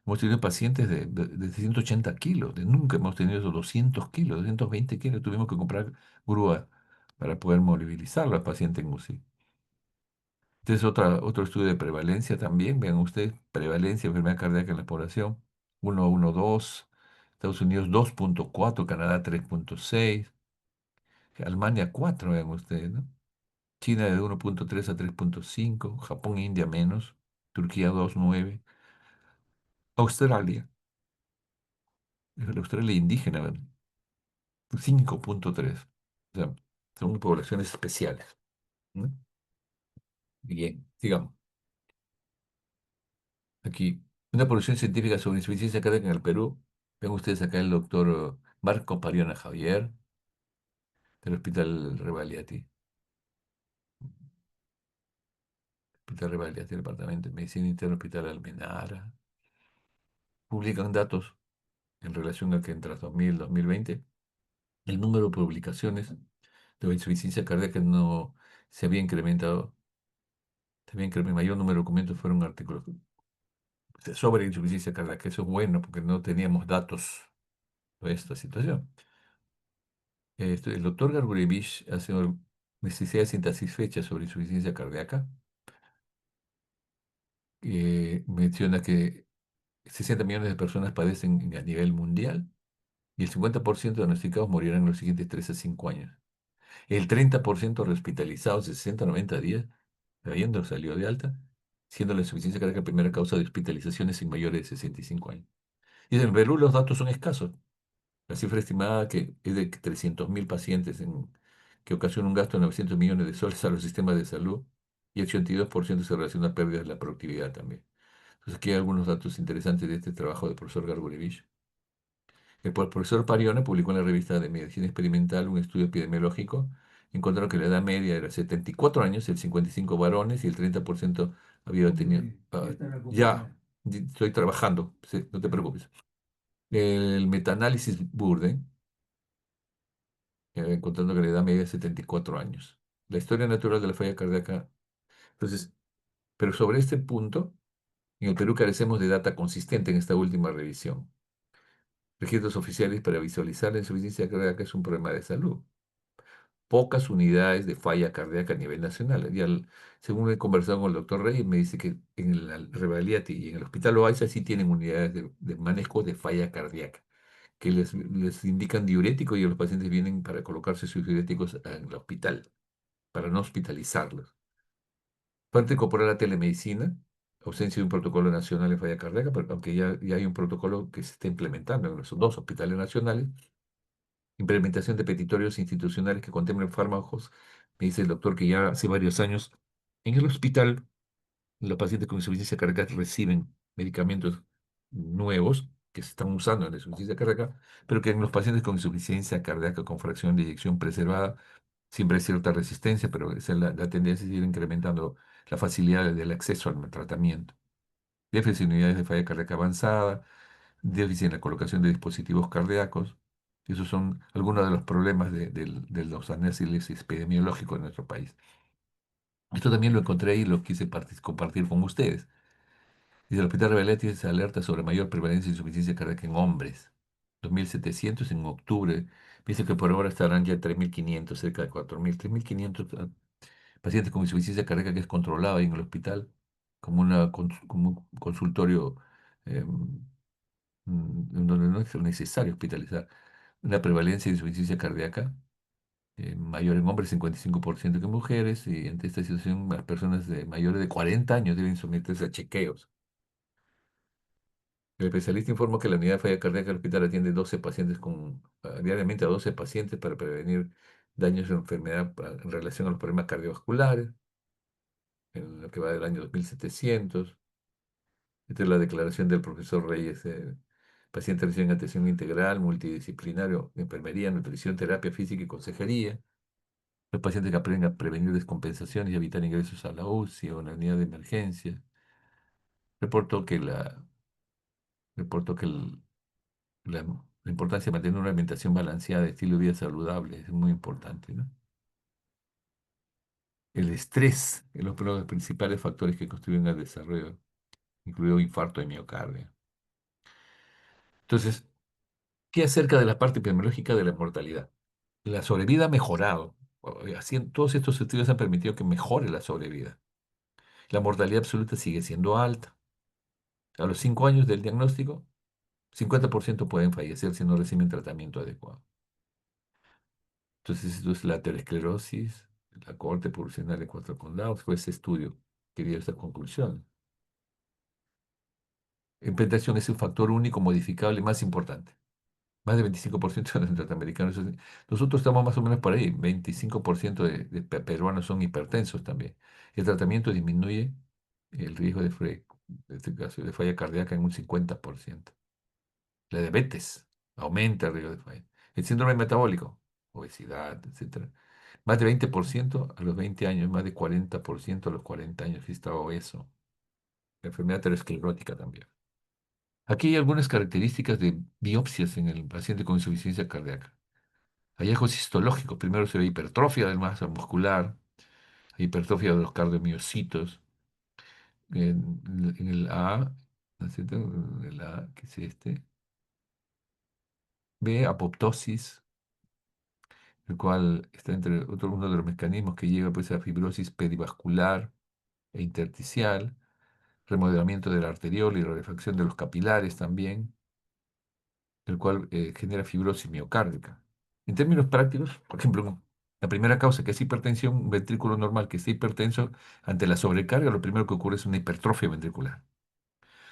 hemos tenido pacientes de 180 kilos, de nunca hemos tenido esos 200 kilos, 220 kilos, tuvimos que comprar grúa para poder movilizar al paciente en UCI. Este es otro estudio de prevalencia también. Vean ustedes, prevalencia de enfermedad cardíaca en la población. 1,12, Estados Unidos 2,4, Canadá 3,6, Alemania 4, vean ustedes, ¿no? China de 1,3 a 3,5, Japón e India menos, Turquía 2,9, Australia, la Australia indígena, 5,3. O sea, son poblaciones especiales, ¿no? Bien, sigamos. Aquí, una producción científica sobre insuficiencia cardíaca en el Perú. Ven ustedes acá el doctor Marco Pariona Javier, del Hospital Revaliati. Hospital Revaliati, Departamento de Medicina Interna, Hospital Almenara. Publican datos en relación a que entre 2000 y 2020 el número de publicaciones de insuficiencia cardíaca no se había incrementado. También que el mayor número de documentos fueron artículos sobre insuficiencia cardíaca. Eso es bueno porque no teníamos datos de esta situación. El doctor Gargurevich hace necesidades insatisfechas sobre insuficiencia cardíaca. Menciona que 60 millones de personas padecen a nivel mundial y el 50% de diagnosticados morirán en los siguientes 3 a 5 años. El 30% hospitalizados de 60 a 90 días, habiendo salido de alta, siendo la insuficiencia cardíaca la primera causa de hospitalizaciones en mayores de 65 años. Y en Perú los datos son escasos. La cifra estimada que es de 300.000 pacientes que ocasiona un gasto de 900 millones de soles a los sistemas de salud y el 82% se relaciona a pérdidas de la productividad también. Entonces aquí hay algunos datos interesantes de este trabajo del profesor Gargurevich. El profesor Parione publicó en la revista de Medicina Experimental un estudio epidemiológico. Encontró que la edad media era 74 años, el 55 varones y el 30% había tenido... Ya, estoy trabajando, sí, no te preocupes. El metaanálisis Burden encontrando que la edad media es 74 años. La historia natural de la falla cardíaca. Entonces, pero sobre este punto, en el Perú carecemos de data consistente en esta última revisión. Registros oficiales para visualizar la insuficiencia cardíaca es un problema de salud. Pocas unidades de falla cardíaca a nivel nacional. Según he conversado con el doctor Reyes, me dice que en el Revaliati y en el Hospital Loaiza sí tienen unidades de manejo de falla cardíaca, que les indican diurético y los pacientes vienen para colocarse sus diuréticos en el hospital, para no hospitalizarlos. Parte incorporar la telemedicina, ausencia de un protocolo nacional en falla cardíaca, aunque ya hay un protocolo que se está implementando en los dos hospitales nacionales. Implementación de petitorios institucionales que contemplen fármacos. Me dice el doctor que ya hace varios años en el hospital los pacientes con insuficiencia cardíaca reciben medicamentos nuevos que se están usando en la insuficiencia cardíaca, pero que en los pacientes con insuficiencia cardíaca con fracción de eyección preservada siempre hay cierta resistencia, pero esa es la tendencia es ir incrementando la facilidad del acceso al tratamiento. Déficit de unidades de falla cardíaca avanzada, déficit en la colocación de dispositivos cardíacos. Esos son algunos de los problemas de los análisis epidemiológicos en nuestro país. Esto también lo encontré y lo quise compartir con ustedes. Dice, el Hospital Revelati se alerta sobre mayor prevalencia de insuficiencia cardíaca en hombres. 2.700 en octubre. Dice que por ahora estarán ya 3.500, cerca de 4.000. 3.500 pacientes con insuficiencia cardíaca que es controlado ahí en el hospital, como un consultorio en donde no es necesario hospitalizar. Una prevalencia de insuficiencia cardíaca mayor en hombres, 55% que en mujeres, y ante esta situación las personas de mayores de 40 años deben someterse a chequeos. El especialista informó que la unidad de falla cardíaca del hospital atiende 12 pacientes diariamente a 12 pacientes para prevenir daños de enfermedad en relación a los problemas cardiovasculares, en lo que va del año 2700. Esta es la declaración del profesor Reyes. Pacientes reciben atención integral, multidisciplinario, enfermería, nutrición, terapia física y consejería. Los pacientes que aprenden a prevenir descompensaciones y evitar ingresos a la UCI o en la unidad de emergencia. reportó que reportó que la importancia de mantener una alimentación balanceada, estilo de vida saludable, es muy importante, ¿no? El estrés es uno de los principales factores que contribuyen al desarrollo, incluido infarto de miocardio. Entonces, ¿qué acerca de la parte epidemiológica de la mortalidad? La sobrevida ha mejorado. Así, todos estos estudios han permitido que mejore la sobrevida. La mortalidad absoluta sigue siendo alta. A los 5 años del diagnóstico, 50% pueden fallecer si no reciben tratamiento adecuado. Entonces, esto es la aterosclerosis, la cohorte poblacional de cuatro condados, fue ese estudio que dio esta conclusión. Implantación es el factor único modificable más importante. Más del 25% de los norteamericanos. Nosotros estamos más o menos por ahí. 25% de peruanos son hipertensos también. El tratamiento disminuye el riesgo en este caso, de falla cardíaca en un 50%. La diabetes aumenta el riesgo de falla. El síndrome metabólico, obesidad, etcétera. Más de 20% a los 20 años, más de 40% a los 40 años si está obeso. La enfermedad aterosclerótica también. Aquí hay algunas características de biopsias en el paciente con insuficiencia cardíaca. Hallazgos histológicos. Primero se ve hipertrofia del masa muscular, hipertrofia de los cardiomiocitos. En el A, ¿no es cierto? En el A, que es este. B, apoptosis, el cual está entre uno de los mecanismos que lleva pues, a fibrosis perivascular e intersticial, remodelamiento del arteriol y rarefacción de los capilares también, el cual genera fibrosis miocárdica. En términos prácticos, por ejemplo, la primera causa que es hipertensión, un ventrículo normal que esté hipertenso, ante la sobrecarga, lo primero que ocurre es una hipertrofia ventricular.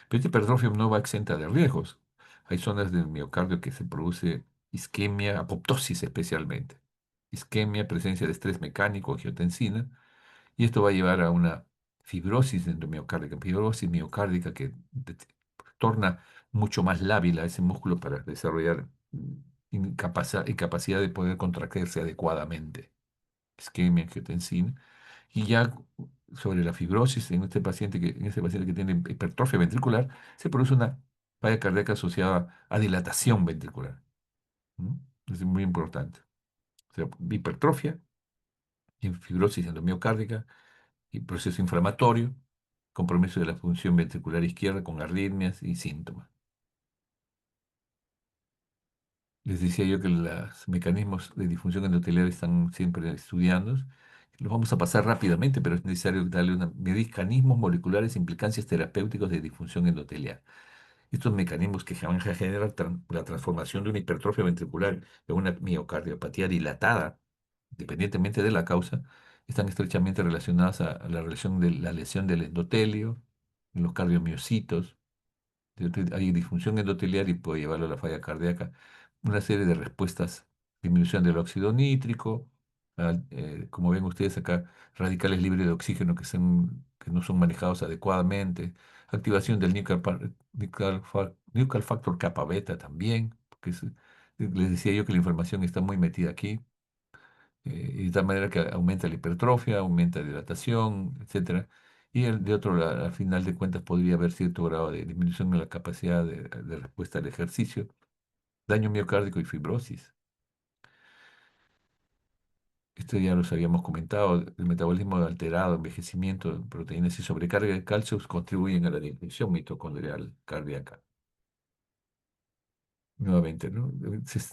Pero esta hipertrofia no va exenta de riesgos. Hay zonas del miocardio que se produce isquemia, apoptosis especialmente. Isquemia, presencia de estrés mecánico, angiotensina, y esto va a llevar a una fibrosis endomiocárdica, fibrosis miocárdica que torna mucho más lábil a ese músculo para desarrollar incapacidad de poder contraerse adecuadamente. Isquemia, angiotensina. Y ya sobre la fibrosis en este paciente que tiene hipertrofia ventricular, se produce una falla cardíaca asociada a dilatación ventricular. ¿Mm? Es muy importante. O sea, hipertrofia, fibrosis endomiocárdica y proceso inflamatorio, compromiso de la función ventricular izquierda con arritmias y síntomas. Les decía yo que los mecanismos de disfunción endotelial están siempre estudiando. Los vamos a pasar rápidamente, pero es necesario darle mecanismos moleculares e implicancias terapéuticas de disfunción endotelial. Estos mecanismos que van a generar la transformación de una hipertrofia ventricular en una miocardiopatía dilatada, independientemente de la causa, están estrechamente relacionadas a la relación de la lesión del endotelio, en los cardiomiocitos. Hay disfunción endotelial y puede llevarlo a la falla cardíaca. Una serie de respuestas, disminución del óxido nítrico, como ven ustedes acá, radicales libres de oxígeno que no son manejados adecuadamente, activación del nuclear factor kappa beta también, porque les decía yo que la información está muy metida aquí, y de tal manera que aumenta la hipertrofia, aumenta la dilatación, etcétera. Y de otro lado, al final de cuentas, podría haber cierto grado de disminución en la capacidad de respuesta al ejercicio, daño miocárdico y fibrosis. Esto ya los habíamos comentado, el metabolismo alterado, envejecimiento, proteínas y sobrecarga de calcio contribuyen a la disfunción mitocondrial cardíaca. Nuevamente, ¿no?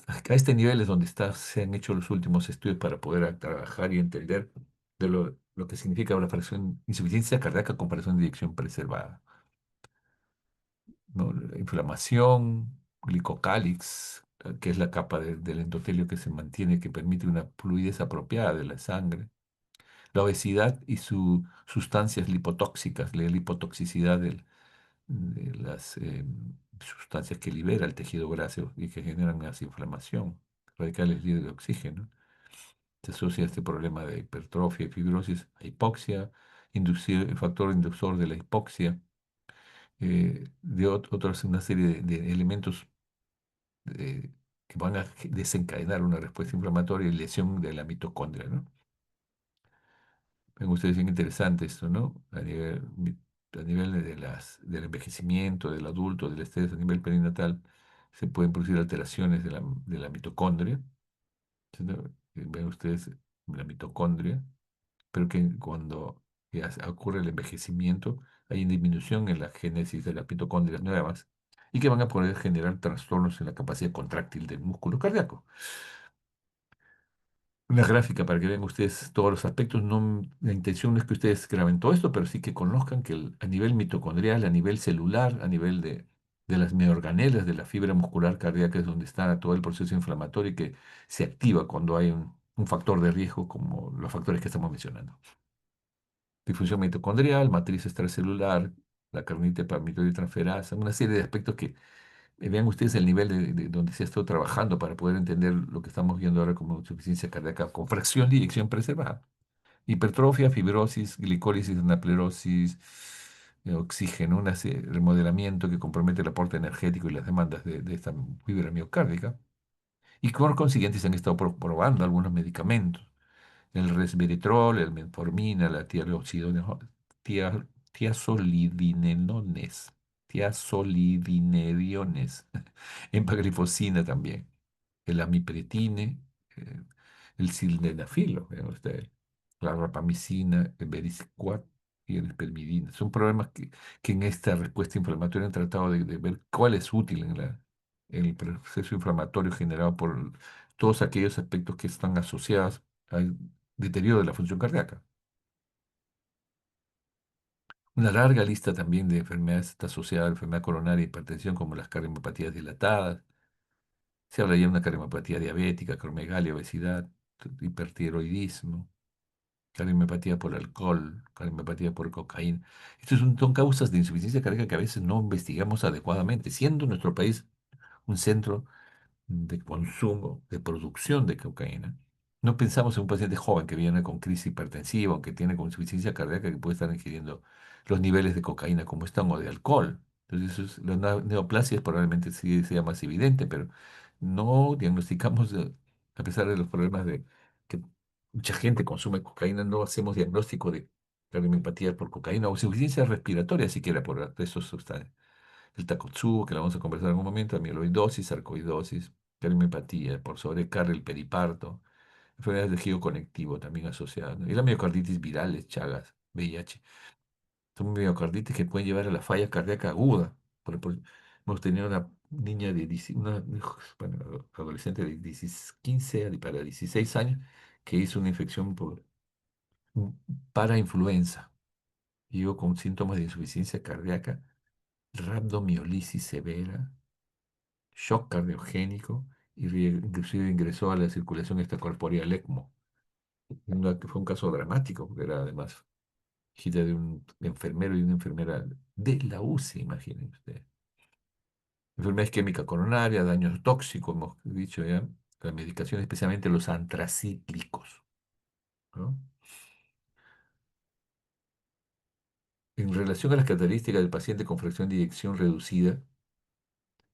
A este nivel es donde se han hecho los últimos estudios para poder trabajar y entender lo que significa una fracción insuficiencia cardíaca con comparación de eyección preservada, ¿no? La inflamación, glicocálix, que es la capa del endotelio que se mantiene, que permite una fluidez apropiada de la sangre. La obesidad y sus sustancias lipotóxicas, la lipotoxicidad de las sustancias que libera el tejido graso y que generan más inflamación, radicales libres de oxígeno. Se asocia este problema de hipertrofia y fibrosis a hipoxia, el factor inductor de la hipoxia, otras, una serie de elementos que van a desencadenar una respuesta inflamatoria y lesión de la mitocondria, ¿no? Me gusta decir interesante esto, ¿no? A nivel a nivel del envejecimiento, del adulto, del estrés a nivel perinatal, se pueden producir alteraciones de la mitocondria. ¿Sí? ¿No? Ven ustedes la mitocondria, pero que cuando ya ocurre el envejecimiento, hay una disminución en la génesis de las mitocondrias nuevas y que van a poder generar trastornos en la capacidad contráctil del músculo cardíaco. Una gráfica para que vean ustedes todos los aspectos. No, la intención no es que ustedes graben todo esto, pero sí que conozcan que a nivel mitocondrial, a nivel celular, a nivel de las mioorganelas, de la fibra muscular cardíaca, es donde está todo el proceso inflamatorio y que se activa cuando hay un factor de riesgo como los factores que estamos mencionando. Difusión mitocondrial, matriz extracelular, la carnita transferasa, una serie de aspectos que vean ustedes el nivel de donde se ha estado trabajando para poder entender lo que estamos viendo ahora como insuficiencia cardíaca con fracción de eyección preservada. Hipertrofia, fibrosis, glicólisis, anaplerosis, oxígeno, remodelamiento que compromete el aporte energético y las demandas de esta fibra miocárdica. Y por consiguiente se han estado probando algunos medicamentos, el resveratrol, el metformina, la tia- tiazolidinenones, tiazolidinediones, empaglifosina también, el amipretine, eh, el sildenafilo, vean ustedes, la rapamicina, el vericiguat y el espermidina. Son problemas que en esta respuesta inflamatoria han tratado de ver cuál es útil en el proceso inflamatorio generado por todos aquellos aspectos que están asociados al deterioro de la función cardíaca. Una larga lista también de enfermedades está asociada a la enfermedad coronaria y hipertensión, como las cardiopatías dilatadas. Se habla ya de una cardiopatía diabética, acromegalia, obesidad, hipertiroidismo, cardiopatía por alcohol, cardiopatía por cocaína. Estas son causas de insuficiencia cardíaca que a veces no investigamos adecuadamente, siendo nuestro país un centro de consumo, de producción de cocaína. No pensamos en un paciente joven que viene con crisis hipertensiva o que tiene con insuficiencia cardíaca que puede estar ingiriendo los niveles de cocaína como están o de alcohol. Entonces, la neoplasia probablemente sí sea más evidente, pero no diagnosticamos, a pesar de los problemas de que mucha gente consume cocaína, no hacemos diagnóstico de cardiomiopatía por cocaína o insuficiencia respiratoria siquiera por esos sustancias. El Takotsubo, que la vamos a conversar en un momento, amiloidosis, sarcoidosis, cardiopatía por sobrecarga el periparto, enfermedades del giro conectivo también asociadas, ¿no? Y la miocarditis virales, Chagas, VIH. Son miocarditis que pueden llevar a la falla cardíaca aguda. Hemos tenido una niña de bueno, adolescente de 15 para 16 años que hizo una infección por parainfluenza. Y yo con síntomas de insuficiencia cardíaca, rabdomiolisis severa, shock cardiogénico y inclusive ingresó a la circulación extracorpórea ECMO. Que fue un caso dramático, porque era además hija de un enfermero y una enfermera de la UCI, imagínense usted. Enfermedad isquémica coronaria, daños tóxicos, hemos dicho ya, la medicación, especialmente los antracíclicos, ¿no? En relación a las características del paciente con fracción de eyección reducida,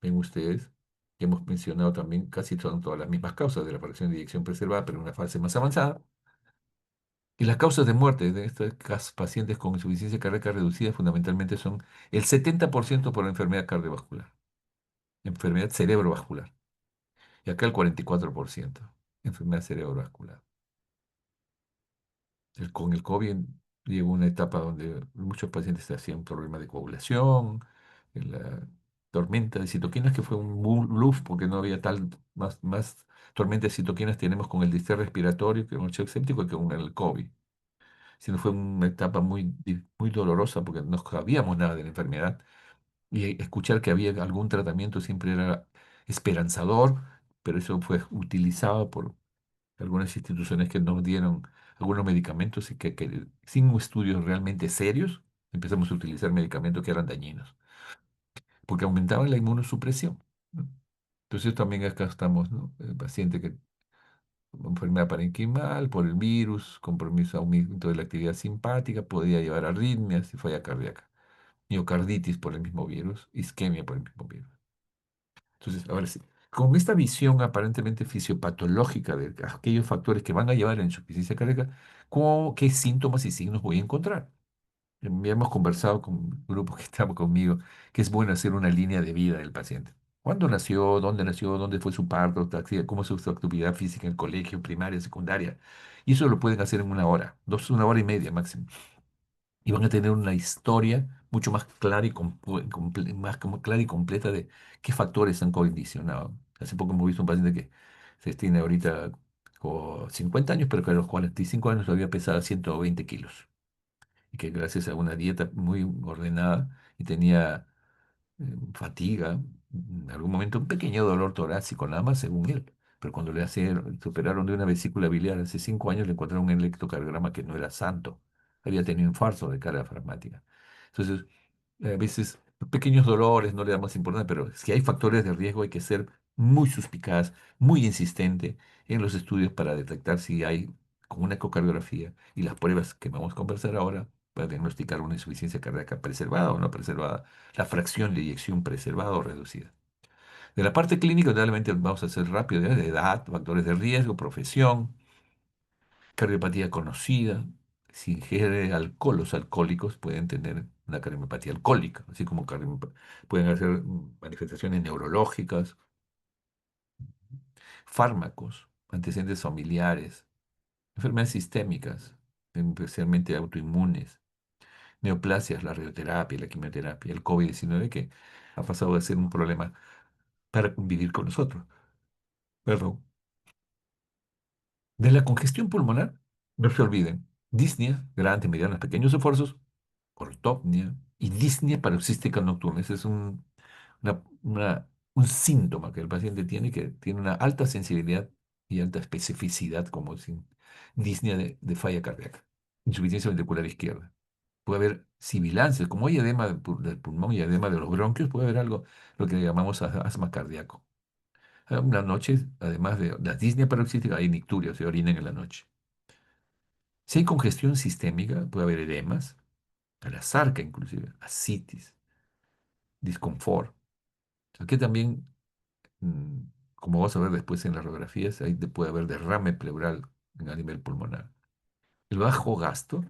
ven ustedes, que hemos mencionado también, casi son todas las mismas causas de la fracción de eyección preservada, pero en una fase más avanzada. Y las causas de muerte de estos pacientes con insuficiencia cardíaca reducida fundamentalmente son el 70% por la enfermedad cardiovascular, enfermedad cerebrovascular, y acá el 44%, enfermedad cerebrovascular. Con el COVID llegó una etapa donde muchos pacientes hacían problemas de coagulación, en la tormenta de citoquinas, que fue un bluff porque no había más tormenta de citoquinas tenemos con el distrés respiratorio que con el shock séptico que con el COVID. Sino fue una etapa muy dolorosa porque no sabíamos nada de la enfermedad y escuchar que había algún tratamiento siempre era esperanzador, pero eso fue utilizado por algunas instituciones que nos dieron algunos medicamentos y que sin estudios realmente serios empezamos a utilizar medicamentos que eran dañinos, porque aumentaban la inmunosupresión, ¿no? Entonces también acá estamos, ¿no? El paciente que enfermedad parenquimal por el virus, compromiso, aumento de la actividad simpática, podría llevar a arritmias y falla cardíaca, miocarditis por el mismo virus, isquemia por el mismo virus. Entonces, ahora sí, con esta visión aparentemente fisiopatológica de aquellos factores que van a llevar a la insuficiencia cardíaca, ¿qué síntomas y signos voy a encontrar? hemos conversado con grupos que estamos conmigo, que es bueno hacer una línea de vida del paciente. ¿Cuándo nació, dónde fue su parto, cómo es su actividad física en el colegio, primaria, secundaria? Y eso lo pueden hacer en una hora, una hora y media máximo. Y van a tener una historia mucho más clara y, más como clara y completa de qué factores han condicionado. Hace poco hemos visto un paciente que se tiene ahorita como 50 años, pero que a los 45 años todavía pesaba 120 kilos y que gracias a una dieta muy ordenada y tenía fatiga, en algún momento un pequeño dolor torácico nada más, según él. Pero cuando se operaron de una vesícula biliar hace 5 años, le encontraron un electrocardiograma que no era santo. Había tenido infarto de cara fragmática. Entonces, a veces pequeños dolores no le damos importancia, pero si hay factores de riesgo hay que ser muy suspicaz, muy insistente en los estudios para detectar si hay, con una ecocardiografía y las pruebas que vamos a conversar ahora, para diagnosticar una insuficiencia cardíaca preservada o no preservada, la fracción de eyección preservada o reducida. De la parte clínica, realmente vamos a hacer rápido, ¿ya? De edad, factores de riesgo, profesión, cardiopatía conocida. Si ingiere alcohol, los alcohólicos pueden tener una cardiopatía alcohólica, así como pueden hacer manifestaciones neurológicas, fármacos, antecedentes familiares, enfermedades sistémicas, especialmente autoinmunes, neoplasias, la radioterapia, la quimioterapia, el COVID-19 que ha pasado de ser un problema para convivir con nosotros. Perdón. De la congestión pulmonar, no se olviden, disnea, grandes, medianos, pequeños esfuerzos, ortopnia y disnea paroxística nocturna. Ese es un síntoma que el paciente tiene, que tiene una alta sensibilidad y alta especificidad como disnea de falla cardíaca, insuficiencia ventricular izquierda. Puede haber sibilancias, como hay edema del pulmón y edema de los bronquios, puede haber algo, lo que llamamos asma cardíaco. Una noche, además de la disnea paroxística, hay nicturia, se orinan en la noche. Si hay congestión sistémica, puede haber edemas, a la sarca inclusive, ascitis, disconfort. Aquí también, mm, como vamos a ver después en las radiografías, ahí puede haber derrame pleural a nivel pulmonar. El bajo gasto,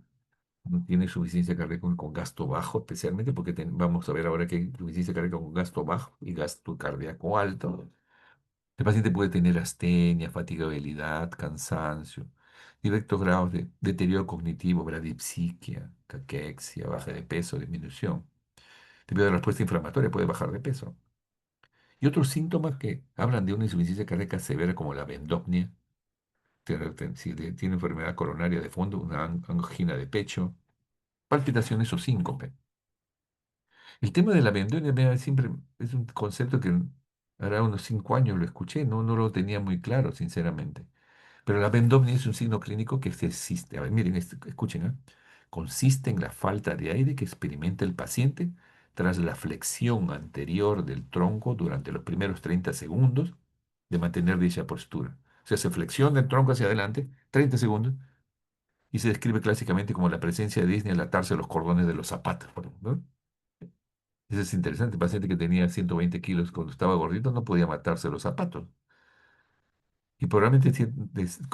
no tiene insuficiencia cardíaca con gasto bajo, especialmente porque vamos a ver ahora que hay insuficiencia cardíaca con gasto bajo y gasto cardíaco alto. El paciente puede tener astenia, fatigabilidad, cansancio, directos grados de deterioro cognitivo, bradipsiquia, caquexia, baja de peso, disminución. Debido a la respuesta inflamatoria puede bajar de peso. Y otros síntomas que hablan de una insuficiencia cardíaca severa como la vendopnia, si tiene enfermedad coronaria de fondo, una angina de pecho, palpitaciones o síncope. El tema de la vendopnia siempre es un concepto que hará unos 5 años lo escuché, no lo tenía muy claro, sinceramente. Pero la vendopnia es un signo clínico que existe. A ver, miren, escuchen, ¿eh? Consiste en la falta de aire que experimenta el paciente tras la flexión anterior del tronco durante los primeros 30 segundos de mantener dicha postura. O sea, se flexiona el tronco hacia adelante, 30 segundos, y se describe clásicamente como la presencia de disnea al atarse los cordones de los zapatos, por ejemplo, ¿no? Eso es interesante. El paciente que tenía 120 kilos cuando estaba gordito no podía matarse los zapatos. Y probablemente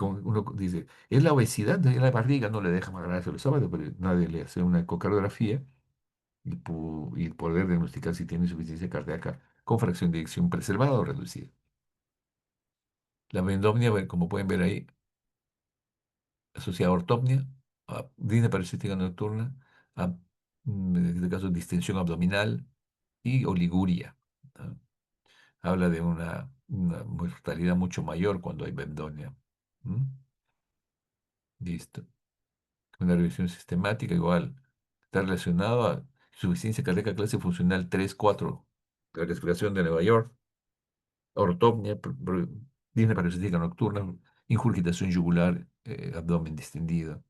uno dice, es la obesidad, es la barriga, no le deja agarrarse los sábados, pero nadie le hace una ecocardiografía y poder diagnosticar si tiene insuficiencia cardíaca con fracción de eyección preservada o reducida. La vendopnia, bueno, como pueden ver ahí, asociada a ortopnia, a disnea paroxística nocturna, a, en este caso, distensión abdominal y oliguria, ¿no? Habla de una mortalidad mucho mayor cuando hay vendopnia. ¿Mm? Listo. Una revisión sistemática igual está relacionado a insuficiencia cardíaca clase funcional 3-4, la respiración de Nueva York, ortopnia, disnea paroxística nocturna, ingurgitación yugular, abdomen distendido.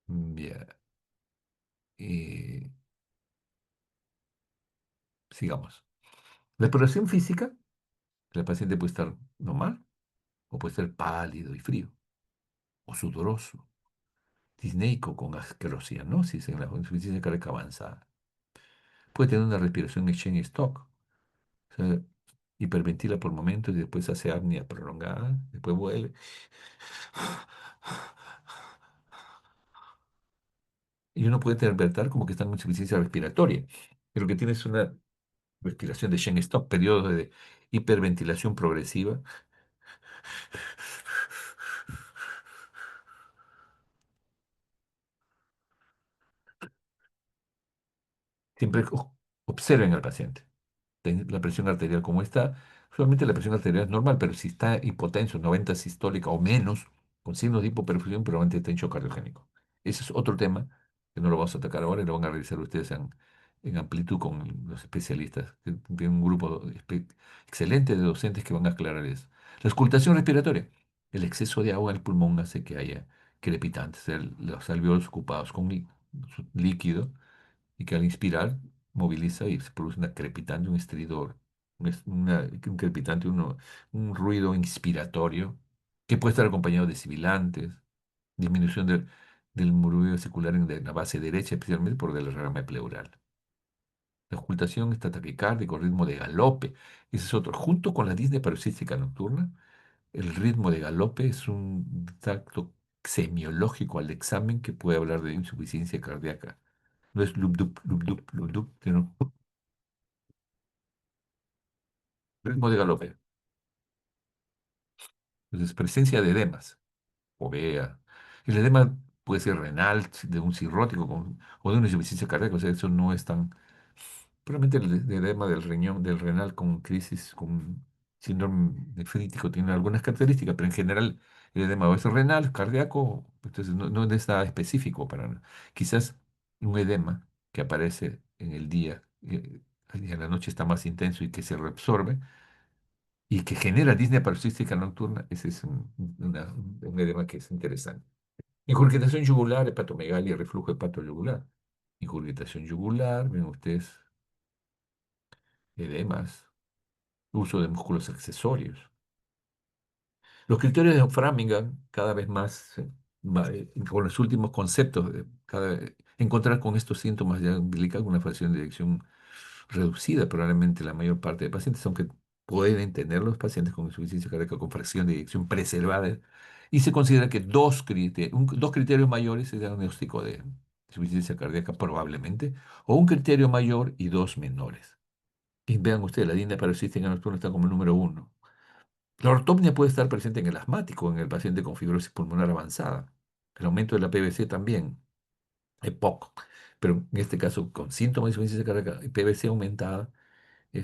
Bien, y sigamos. La exploración física, el paciente puede estar normal o puede estar pálido y frío, o sudoroso, disneico con asquerosianosis en la insuficiencia cardíaca avanzada. Puede tener una respiración exchange stop, o sea, hiperventila por momentos y después hace apnea prolongada, después vuelve. Y uno puede interpretar como que está en insuficiencia respiratoria. Pero lo que tiene es una respiración de Shen-Stop, periodo de hiperventilación progresiva. Siempre observen al paciente. La presión arterial como está. Solamente la presión arterial es normal, pero si está hipotenso, 90 sistólica o menos, con signos de hipoperfusión, probablemente está en shock cardiogénico. Ese es otro tema que no lo vamos a atacar ahora y lo van a revisar ustedes en amplitud con los especialistas. Tienen un grupo excelente de docentes que van a aclarar eso. La auscultación respiratoria. El exceso de agua en el pulmón hace que haya crepitantes, los alvéolos ocupados con líquido y que al inspirar moviliza y se produce una crepitante, un estridor, un crepitante, un ruido inspiratorio que puede estar acompañado de sibilantes, disminución del murmullo vesicular en la base derecha, especialmente por el derrame pleural. La ocultación está taquicárdico, ritmo de galope, ese es otro. Junto con la disnea paroxística nocturna, el ritmo de galope es un dato semiológico al examen que puede hablar de insuficiencia cardíaca. No es lup dup, sino ritmo de galope. Entonces, presencia de edemas, ovea. El edema puede ser renal, de un cirrótico o de una insuficiencia cardíaca, o sea, eso no es tan. Probablemente el edema del riñón, del renal con crisis, con síndrome nefrítico tiene algunas características, pero en general el edema o es renal, cardíaco, entonces no es nada específico para. Quizás un edema que aparece en el día y en la noche está más intenso y que se reabsorbe y que genera disnea paroxística nocturna, ese es un edema que es interesante. Ingurgitación yugular, hepatomegalia, reflujo hepatoyugular. Ingurgitación yugular, ven ustedes, edemas, uso de músculos accesorios. Los criterios de Framingham, cada vez más, con los últimos conceptos, encontrar con estos síntomas ya implica una fracción de eyección reducida, probablemente la mayor parte de pacientes, aunque pueden tener los pacientes con insuficiencia cardíaca con fracción de eyección preservada, y se considera que dos criterios mayores es el diagnóstico de insuficiencia cardíaca probablemente, o un criterio mayor y dos menores. Y vean ustedes, la disnea paroxística nocturna está como número uno. La ortopnia puede estar presente en el asmático, en el paciente con fibrosis pulmonar avanzada. El aumento de la PVC también, EPOC. Pero en este caso, con síntomas de insuficiencia cardíaca y PVC aumentada,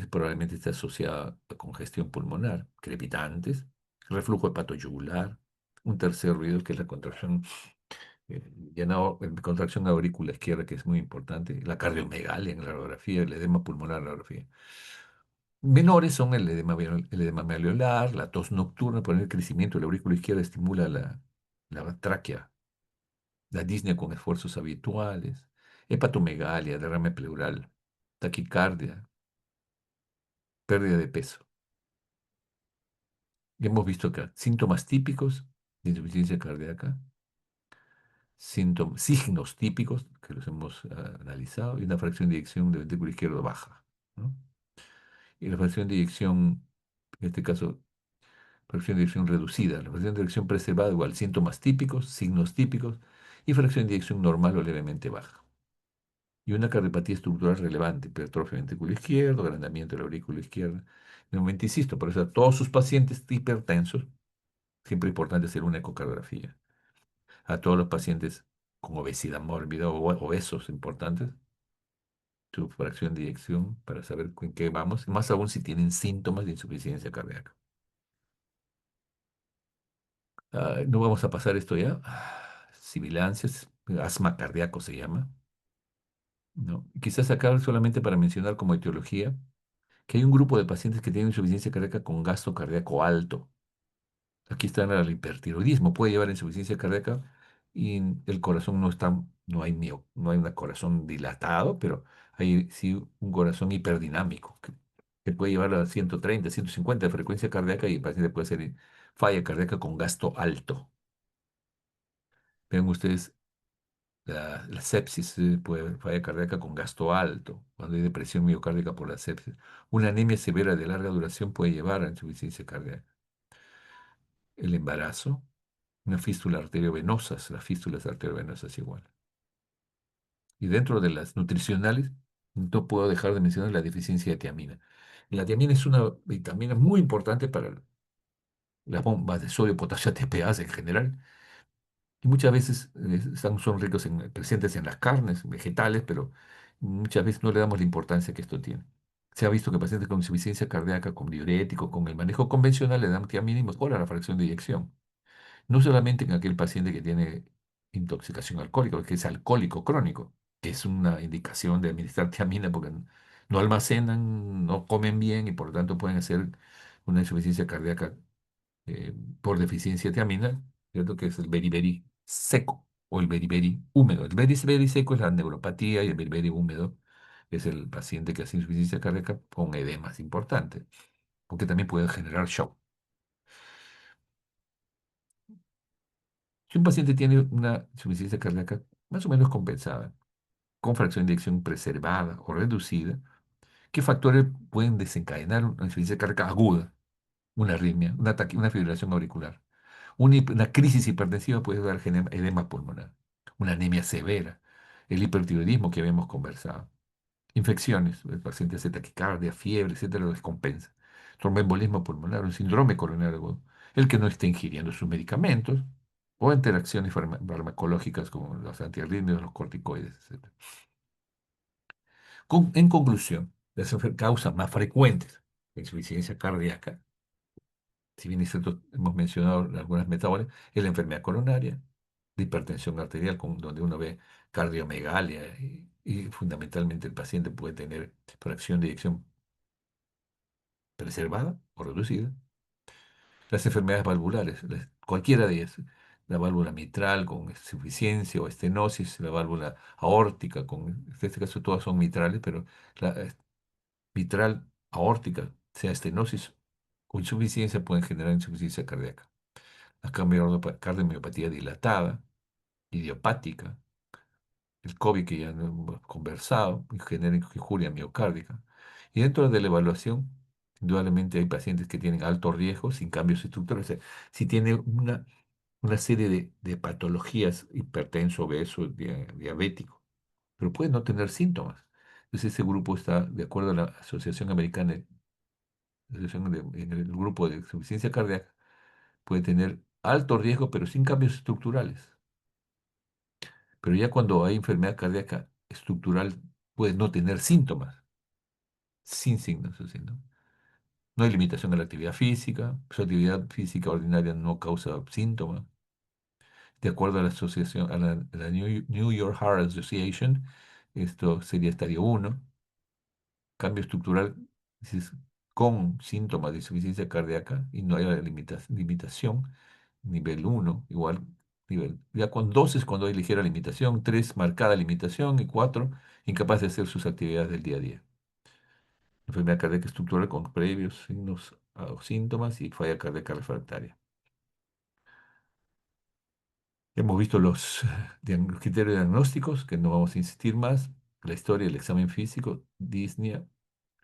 probablemente está asociada a congestión pulmonar, crepitantes, reflujo hepatoyugular, un tercer ruido que es la contracción, contracción aurícula izquierda, que es muy importante, la cardiomegalia en la radiografía, el edema pulmonar en la radiografía. Menores son el edema malleolar, la tos nocturna, por el crecimiento de la aurícula izquierda estimula la tráquea, la disnea con esfuerzos habituales, hepatomegalia, derrame pleural, taquicardia, pérdida de peso. Y hemos visto acá síntomas típicos de insuficiencia cardíaca, signos típicos que los hemos analizado y una fracción de eyección del ventrículo izquierdo baja, ¿no? Y la fracción de eyección, en este caso fracción de eyección reducida, la fracción de eyección preservada igual, síntomas típicos, signos típicos y fracción de eyección normal o levemente baja. Y una cardiopatía estructural relevante, hipertrofia ventrículo izquierdo, agrandamiento de la aurícula izquierda. Nuevamente insisto, por eso a todos sus pacientes hipertensos, siempre es importante hacer una ecocardiografía. A todos los pacientes con obesidad mórbida o obesos importantes, su fracción de eyección para saber en qué vamos, más aún si tienen síntomas de insuficiencia cardíaca. No vamos a pasar esto ya. Sibilancias, asma cardíaco se llama, ¿no? Quizás acá solamente para mencionar como etiología que hay un grupo de pacientes que tienen insuficiencia cardíaca con gasto cardíaco alto. Aquí está el hipertiroidismo, puede llevar a insuficiencia cardíaca y el corazón no está, no hay un corazón dilatado, pero hay sí un corazón hiperdinámico que puede llevar a 130, 150 de frecuencia cardíaca y el paciente puede ser falla cardíaca con gasto alto. Ven ustedes la sepsis, puede falla cardíaca con gasto alto, cuando hay depresión miocárdica por la sepsis. Una anemia severa de larga duración puede llevar a insuficiencia cardíaca. El embarazo, una fístula arteriovenosas, las fístulas arteriovenosas igual. Y dentro de las nutricionales, no puedo dejar de mencionar la deficiencia de tiamina. La tiamina es una vitamina muy importante para las bombas de sodio, potasio, ATPase en general. Y muchas veces son ricos presentes en las carnes, vegetales, pero muchas veces no le damos la importancia que esto tiene. Se ha visto que pacientes con insuficiencia cardíaca, con diuréticos, con el manejo convencional, le dan tiamina y mejora la fracción de eyección. No solamente en aquel paciente que tiene intoxicación alcohólica, que es alcohólico crónico, que es una indicación de administrar tiamina porque no almacenan, no comen bien y por lo tanto pueden hacer una insuficiencia cardíaca por deficiencia de tiamina, ¿cierto? Que es el beriberi seco o el beriberi húmedo. El beriberi seco es la neuropatía y el beriberi húmedo es el paciente que hace insuficiencia cardíaca con edemas importantes, porque también puede generar shock. Si un paciente tiene una insuficiencia cardíaca más o menos compensada, con fracción de eyección preservada o reducida, ¿qué factores pueden desencadenar una insuficiencia cardíaca aguda? Una arritmia, un ataque, una fibrilación auricular. Una crisis hipertensiva puede dar edema pulmonar, una anemia severa, el hipertiroidismo que habíamos conversado, infecciones, el paciente hace taquicardia, fiebre, etcétera, lo descompensa, tromboembolismo pulmonar, un síndrome coronario agudo, el que no esté ingiriendo sus medicamentos o interacciones farmacológicas como los antiarrítmicos, los corticoides, etcétera. En conclusión, las causas más frecuentes de insuficiencia cardíaca, si bien es cierto, hemos mencionado algunas metábolas, es la enfermedad coronaria, la hipertensión arterial, donde uno ve cardiomegalia y fundamentalmente el paciente puede tener fracción de eyección preservada o reducida. Las enfermedades valvulares, cualquiera de ellas, la válvula mitral con insuficiencia o estenosis, la válvula aórtica, en este caso todas son mitrales, pero la mitral aórtica, sea estenosis o insuficiencia, pueden generar insuficiencia cardíaca. La cardiomiopatía dilatada, idiopática, el COVID que ya no hemos conversado, y genera injuria miocárdica. Y dentro de la evaluación, indudablemente hay pacientes que tienen alto riesgo sin cambios estructurales. O sea, si tiene una serie de patologías, hipertenso, obeso, diabético, pero puede no tener síntomas. Entonces ese grupo está, de acuerdo a la Asociación Americana, en el grupo de insuficiencia cardíaca, puede tener alto riesgo, pero sin cambios estructurales. Pero ya cuando hay enfermedad cardíaca estructural, puede no tener síntomas, sin signos o síntomas. No hay limitación a la actividad física, su actividad física ordinaria no causa síntomas. De acuerdo a la asociación, a la New York Heart Association, esto sería estadio 1. Cambio estructural dices, con síntomas de insuficiencia cardíaca y no hay limitación, nivel 1 igual, ya con 2 es cuando hay ligera limitación, 3 marcada limitación y 4 incapaz de hacer sus actividades del día a día. Enfermedad cardíaca estructural con previos signos o síntomas y falla cardíaca refractaria. Hemos visto los criterios diagnósticos, que no vamos a insistir más, la historia, el examen físico, disnea,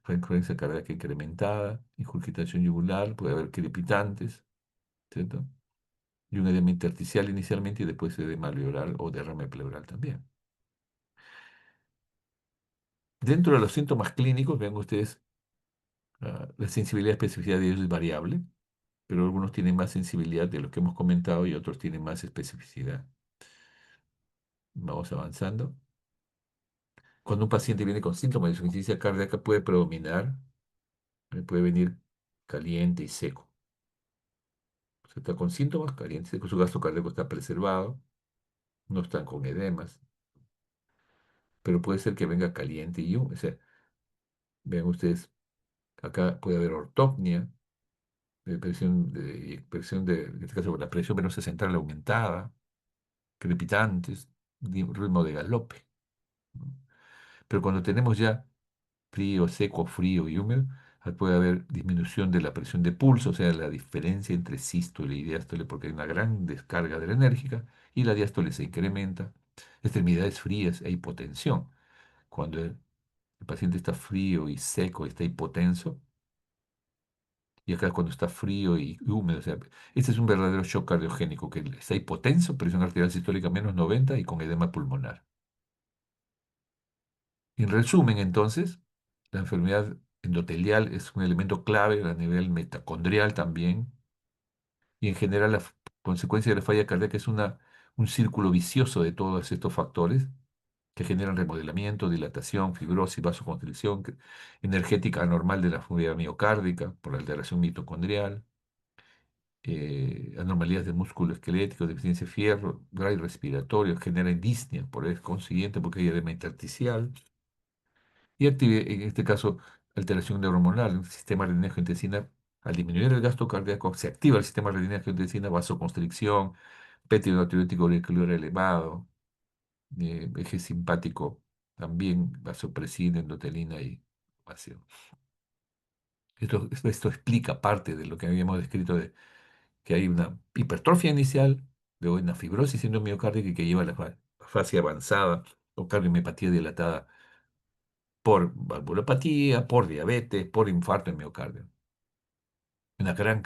frecuencia cardíaca incrementada, ingurgitación yugular, puede haber crepitantes, ¿cierto? Y un edema intersticial inicialmente y después edema alveolar o derrame pleural también. Dentro de los síntomas clínicos, vean ustedes, la sensibilidad y especificidad de ellos es variable, pero algunos tienen más sensibilidad de lo que hemos comentado y otros tienen más especificidad. Vamos avanzando. Cuando un paciente viene con síntomas de insuficiencia cardíaca puede predominar, puede venir caliente y seco. O sea, está con síntomas, caliente y seco, su gasto cardíaco está preservado, no están con edemas, pero puede ser que venga caliente y húmedo. O sea, vean ustedes, acá puede haber ortopnia, en este caso la presión venosa central aumentada, crepitantes, ritmo de galope, ¿no? Pero cuando tenemos ya frío, seco, frío y húmedo, puede haber disminución de la presión de pulso, o sea, la diferencia entre sístole y diástole, porque hay una gran descarga adrenérgica y la diástole se incrementa, extremidades frías e hipotensión. Cuando el paciente está frío y seco, está hipotenso, y acá cuando está frío y húmedo, o sea, este es un verdadero shock cardiogénico, que está hipotenso, presión arterial sistólica -90 y con edema pulmonar. En resumen, entonces, la enfermedad endotelial es un elemento clave a nivel mitocondrial también, y en general consecuencia de la falla cardíaca es un círculo vicioso de todos estos factores que generan remodelamiento, dilatación, fibrosis, vasoconstricción, energética anormal de la función miocárdica por la alteración mitocondrial, anormalidades del músculo esquelético, deficiencia de fierro, drive respiratorio, genera disnea, por el consiguiente, porque hay edema intersticial, y en este caso, alteración neurohormonal en el sistema adrenérgico-intestinal. Al disminuir el gasto cardíaco, se activa el sistema adrenérgico-intestinal, vasoconstricción, péptido natriurético auricular elevado, eje simpático también, vasopresina, endotelina y ácido. Esto explica parte de lo que habíamos descrito de que hay una hipertrofia inicial, luego hay una fibrosis endomiocárdica que lleva a la fase avanzada o cardiomiopatía dilatada por valvulopatía, por diabetes, por infarto en miocardio. Una gran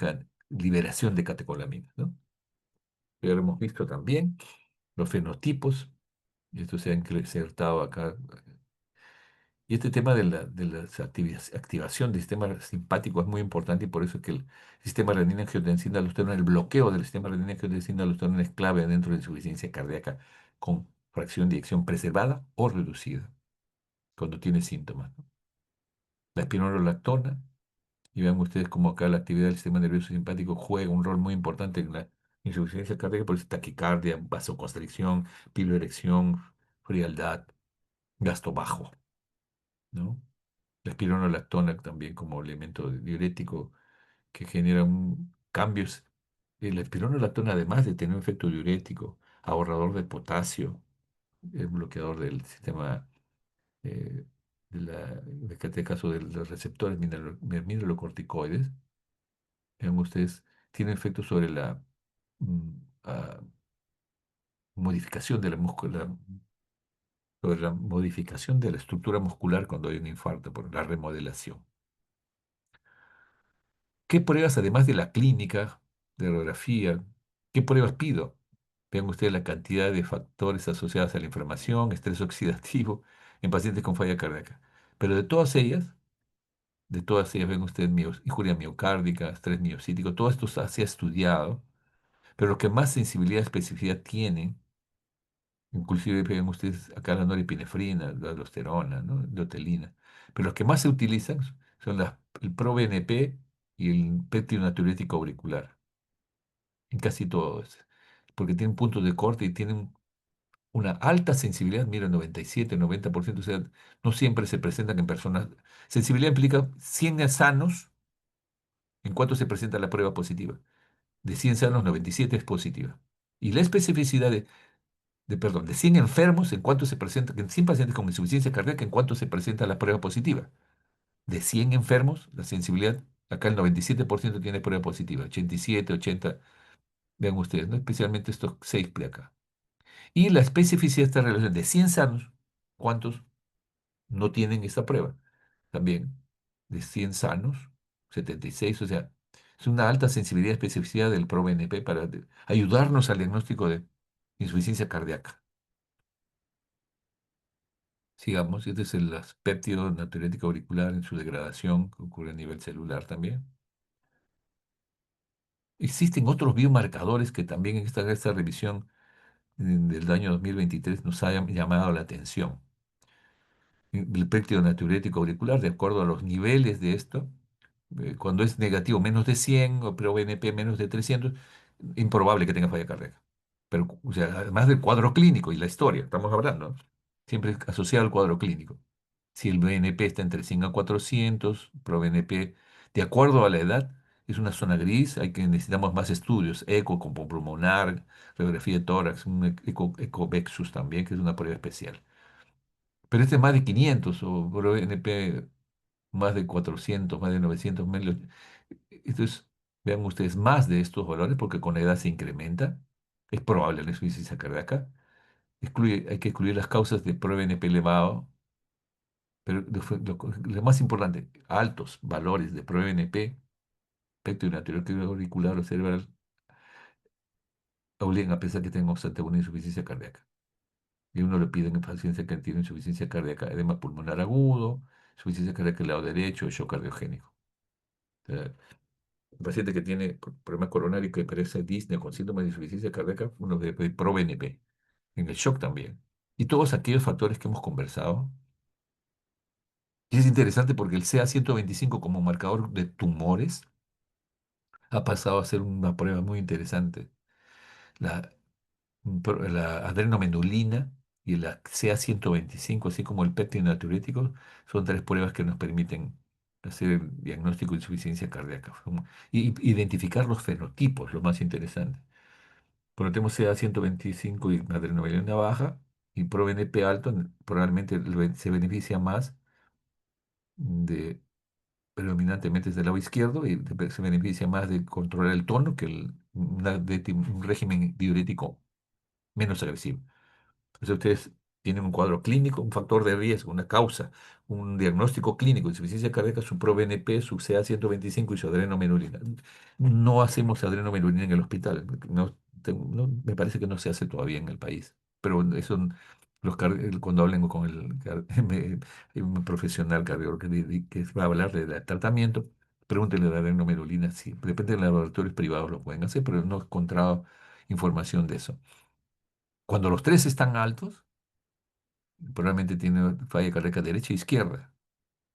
liberación de catecolaminas, ¿no? Ya lo hemos visto también, los fenotipos, y esto se ha insertado acá. Y este tema de la activación del sistema simpático es muy importante y por eso es que el sistema renina-angiotensina-aldosterona, el bloqueo del sistema renina-angiotensina-aldosterona es clave dentro de la insuficiencia cardíaca con fracción de eyección preservada o reducida cuando tiene síntomas, ¿no? La espironolactona, y vean ustedes cómo acá la actividad del sistema nervioso simpático juega un rol muy importante en la insuficiencia cardíaca, por eso taquicardia, vasoconstricción, piloerección, frialdad, gasto bajo, ¿no? La espironolactona también como elemento diurético que genera cambios. La espironolactona, además de tener un efecto diurético, ahorrador de potasio, es bloqueador del sistema, eh, de este caso de los receptores mineralocorticoides, vean ustedes, tiene efecto sobre la mm, ah, modificación de la sobre la modificación de la estructura muscular cuando hay un infarto por la remodelación. ¿Qué pruebas, además de la clínica, de radiografía, qué pruebas pido? Vean ustedes la cantidad de factores asociados a la inflamación, estrés oxidativo en pacientes con falla cardíaca. Pero de todas ellas ven ustedes injuria miocárdica, estrés miocítico, todo esto se ha estudiado, pero lo que más sensibilidad y especificidad tienen, inclusive ven ustedes acá la norepinefrina, la aldosterona, ¿no? Dotelina, pero los que más se utilizan son el ProBNP y el péptido natriurético auricular. En casi todos, porque tienen puntos de corte y tienen una alta sensibilidad, mira, 97, 90%, o sea, no siempre se presentan en personas. Sensibilidad implica 100 sanos, ¿en cuánto se presenta la prueba positiva? De 100 sanos, 97 es positiva. Y la especificidad perdón, de 100 enfermos, ¿en cuánto se presenta? En 100 pacientes con insuficiencia cardíaca, ¿en cuánto se presenta la prueba positiva? De 100 enfermos, la sensibilidad, acá el 97% tiene prueba positiva, 87, 80, vean ustedes, ¿no? Especialmente estos 6 de acá. Y la especificidad de esta relación de 100 sanos, ¿cuántos no tienen esta prueba? También de 100 sanos, 76, o sea, es una alta sensibilidad y especificidad del ProBNP para ayudarnos al diagnóstico de insuficiencia cardíaca. Sigamos, este es el péptido natriurético auricular en su degradación, que ocurre a nivel celular también. Existen otros biomarcadores que también en esta revisión del año 2023 nos hayan llamado la atención. El péptido natriurético auricular, de acuerdo a los niveles de esto, cuando es negativo menos de 100 o ProBNP menos de 300, improbable que tenga falla cardíaca. Pero, o sea, además del cuadro clínico y la historia, estamos hablando, ¿no? Siempre asociado al cuadro clínico. Si el BNP está entre 100 a 400, ProBNP, de acuerdo a la edad, es una zona gris, necesitamos más estudios, eco, como pulmonar, radiografía de tórax, un ecovexus también, que es una prueba especial. Pero este es más de 500 o ProBNP más de 400, más de 900 medios. Esto es, vean ustedes, más de estos valores porque con la edad se incrementa. Es probable la insuficiencia cardíaca. Hay que excluir las causas de ProBNP elevado, pero lo más importante, altos valores de ProBNP, péptido natriurético auricular o cerebral, obligan a pensar que tenemos ante una insuficiencia cardíaca. y uno le piden en pacientes que tienen insuficiencia cardíaca, edema pulmonar agudo, insuficiencia cardíaca del lado derecho, shock cardiogénico. O sea, un paciente que tiene problema coronario que parece Disney con síntomas de insuficiencia cardíaca, uno debe pedir ProBNP. En el shock también. Y todos aquellos factores que hemos conversado. Y es interesante porque el CA-125 como marcador de tumores ha pasado a ser una prueba muy interesante. La, la adrenomedulina y la CA-125, así como el péptido natriurético, son tres pruebas que nos permiten hacer el diagnóstico de insuficiencia cardíaca. Y identificar los fenotipos, lo más interesante. Cuando tenemos CA-125 y adrenalina baja y ProBNP alto, probablemente se beneficia más de, predominantemente desde el lado izquierdo, y se beneficia más de controlar el tono que un régimen diurético menos agresivo. Entonces ustedes tienen un cuadro clínico, un factor de riesgo, una causa, un diagnóstico clínico de insuficiencia cardíaca, su ProBNP, su CA-125 y su adrenomenurina. No hacemos adrenomenurina en el hospital. No, me parece que no se hace todavía en el país. Pero eso, cuando hablen con un profesional cardiólogo que va a hablar del tratamiento, pregúntenle de adrenomenurina. Sí, depende de los laboratorios privados lo pueden hacer, pero no he encontrado información de eso. Cuando los tres están altos, probablemente tiene falla cardíaca derecha e izquierda.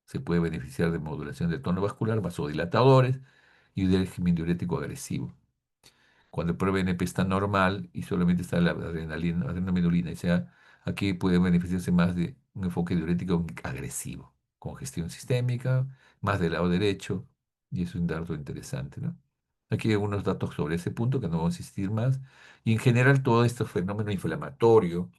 Se puede beneficiar de modulación del tono vascular, vasodilatadores y del régimen diurético agresivo. Cuando el ProBNP está normal y solamente está la adrenalina, o sea, aquí puede beneficiarse más de un enfoque diurético agresivo, congestión sistémica, más del lado derecho, y es un dato interesante, ¿no? Aquí hay algunos datos sobre ese punto que no vamos a insistir más. Y en general, todo este fenómeno inflamatorio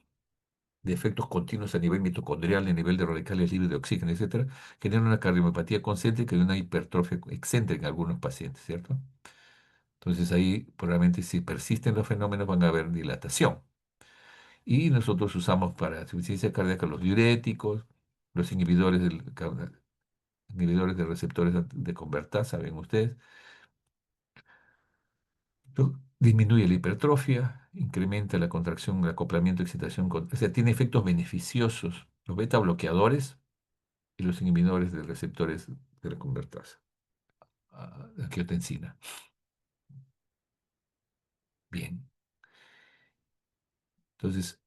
de efectos continuos a nivel mitocondrial, a nivel de radicales libres de oxígeno, etcétera, generan una cardiomiopatía concéntrica y una hipertrofia excéntrica en algunos pacientes, ¿cierto? Entonces ahí probablemente si persisten los fenómenos van a haber dilatación. Y nosotros usamos para insuficiencia cardíaca los diuréticos, los inhibidores de receptores de convertasa, saben ustedes. Disminuye la hipertrofia, incrementa la contracción, el acoplamiento, excitación, o sea, tiene efectos beneficiosos. Los beta bloqueadores y los inhibidores de receptores de la convertasa, angiotensina. Bien, entonces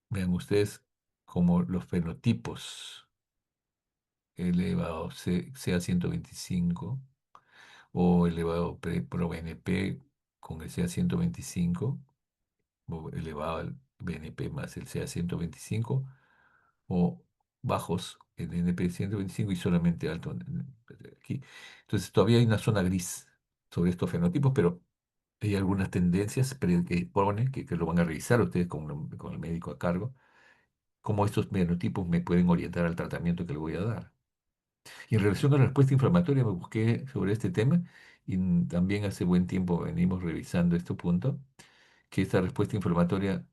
vean ustedes como los fenotipos elevados CA-125 o elevado pro-BNP con el CA-125 o elevado al BNP más el CA-125 o bajos en NP-125 y solamente alto aquí. Entonces todavía hay una zona gris sobre estos fenotipos, pero hay algunas tendencias que pone, que lo van a revisar ustedes con el médico a cargo, cómo estos fenotipos me pueden orientar al tratamiento que le voy a dar. Y en relación a la respuesta inflamatoria, me busqué sobre este tema y también hace buen tiempo venimos revisando este punto, que esta respuesta inflamatoria